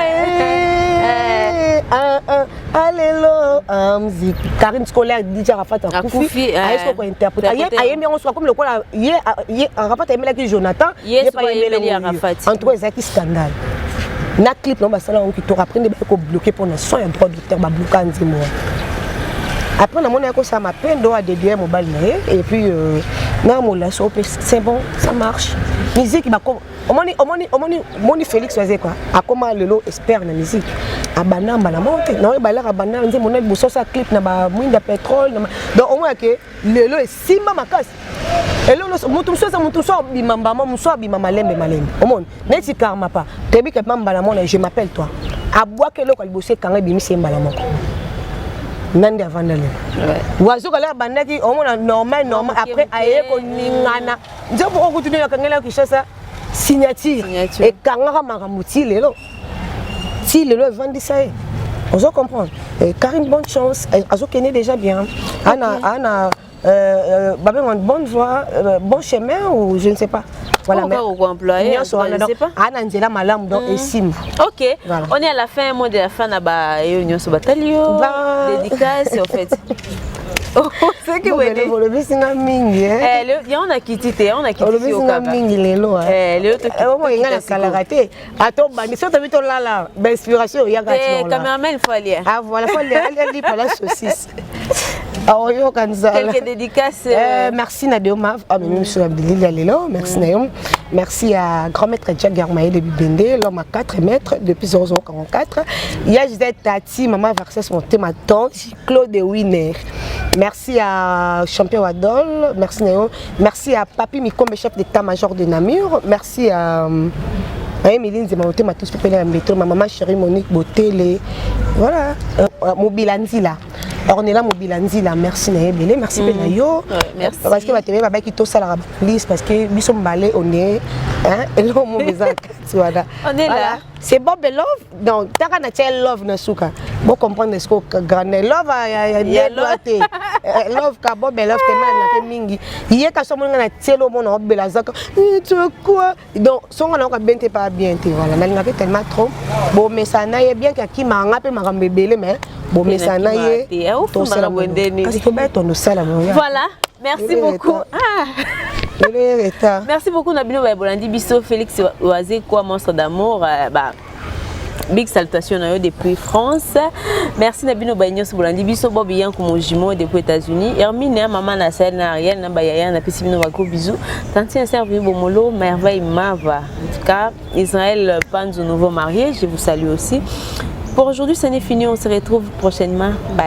Allélo, musique. Karine Scolaire, Didier Arafat, Koufi. Est-ce qu'on interprète? Ayembe, on soit comme le quoi, Arafat aimé la Jonathan. Yes, pas aimé Arafat. En tout cas, c'est un scandale. Na clip, non, ça là, on qui t'aura pris des bloqués pour nos soins, un droit d'auteur, bloqué en 10 mois. Après, on a ça m'a peine à dédier mon bal et puis c'est bon, ça marche. Musique, on Félix faisait quoi? À comment le lot espère la musique? À Banam, la monte, non, il a Banam, on dit mon aide, ça clip, n'a mine de pétrole. Donc, au moins que le lot est si ma casse. Et là, mon soir, bimamba, mon soir, bimama, lembe, malem. Au monde, n'est-ce pas karma pas? T'es bien que je m'appelle toi. À boire que l'eau, elle bosse quand elle bimisse un balamon. Nandi avant d'aller. Oiseau que là bandaki on a normal après aye ko ningana. Ndio pour continuer à kangela ki ça signature et kangara maramuti lelo. Si lelo vendi ça. On se comprend. Karine bonne chance, azo connaît déjà bien. Ana bonne voix, bon chemin ou je ne sais pas. Voilà, mais employé, je ne sais pas. Ok, voilà. On est à la fin, mot de la fin, Union Sobatalio, dédicace, en fait. C'est que vous voulez. On a quitté, on a quitté au Cap. Inspiration, il y a caméraman, il faut aller. Ah voilà, il faut aller pour la saucisse. Quelques dédicaces. Merci Nadeoma, merci Nadeom. Merci à grand maître Jack Garmaï de Bibende, l'homme à 4 mètres depuis 0044. Il y a Gisette Tati, maman Versace, mon thème, ma tante, Claude Wiener. Merci à Champion Wadol, merci Nadeom. Merci à Papi Mikombe, chef d'état-major de Namur. Merci à Emeline Zemaote, ma tous pépé ma maman chérie Monique Botelé. Voilà, Mobilanzila. Alors on est là Mobilanzi là, merci Naébélé, merci Benayo. Merci. Parce que tu vas qui tout ça la police parce que nous sommes balés on est et là on est là. C'est Bob Love donc t'as qu'à love na souka. Bon comprendre ce que grand love ya love ka Bob Love te na mingi. Il y a ka somo na telo mon Bob Lazaka. Tu quoi? Donc son on a bien te pas bien te voilà, na nga tellement trop. Bon mais ça na bien qui m'a ngapé ma mbébélé mais bon mais ça na voilà, merci beaucoup. Merci beaucoup Nabino Bolandi Bisso Félix Oazé quoi monstre d'amour big salutation depuis France. Merci Nabino Bagnos Bolandi Bisso Bobian comme jumeau depuis États-Unis. Hermine maman na sel na Ariel na Bayaya na Pessimino Wako bisous. Tanti servi Bomolo merveille Mava. En tout cas, Israël Panzo nouveau marié, je vous salue aussi. Pour aujourd'hui, ce n'est fini, on se retrouve prochainement. Bye.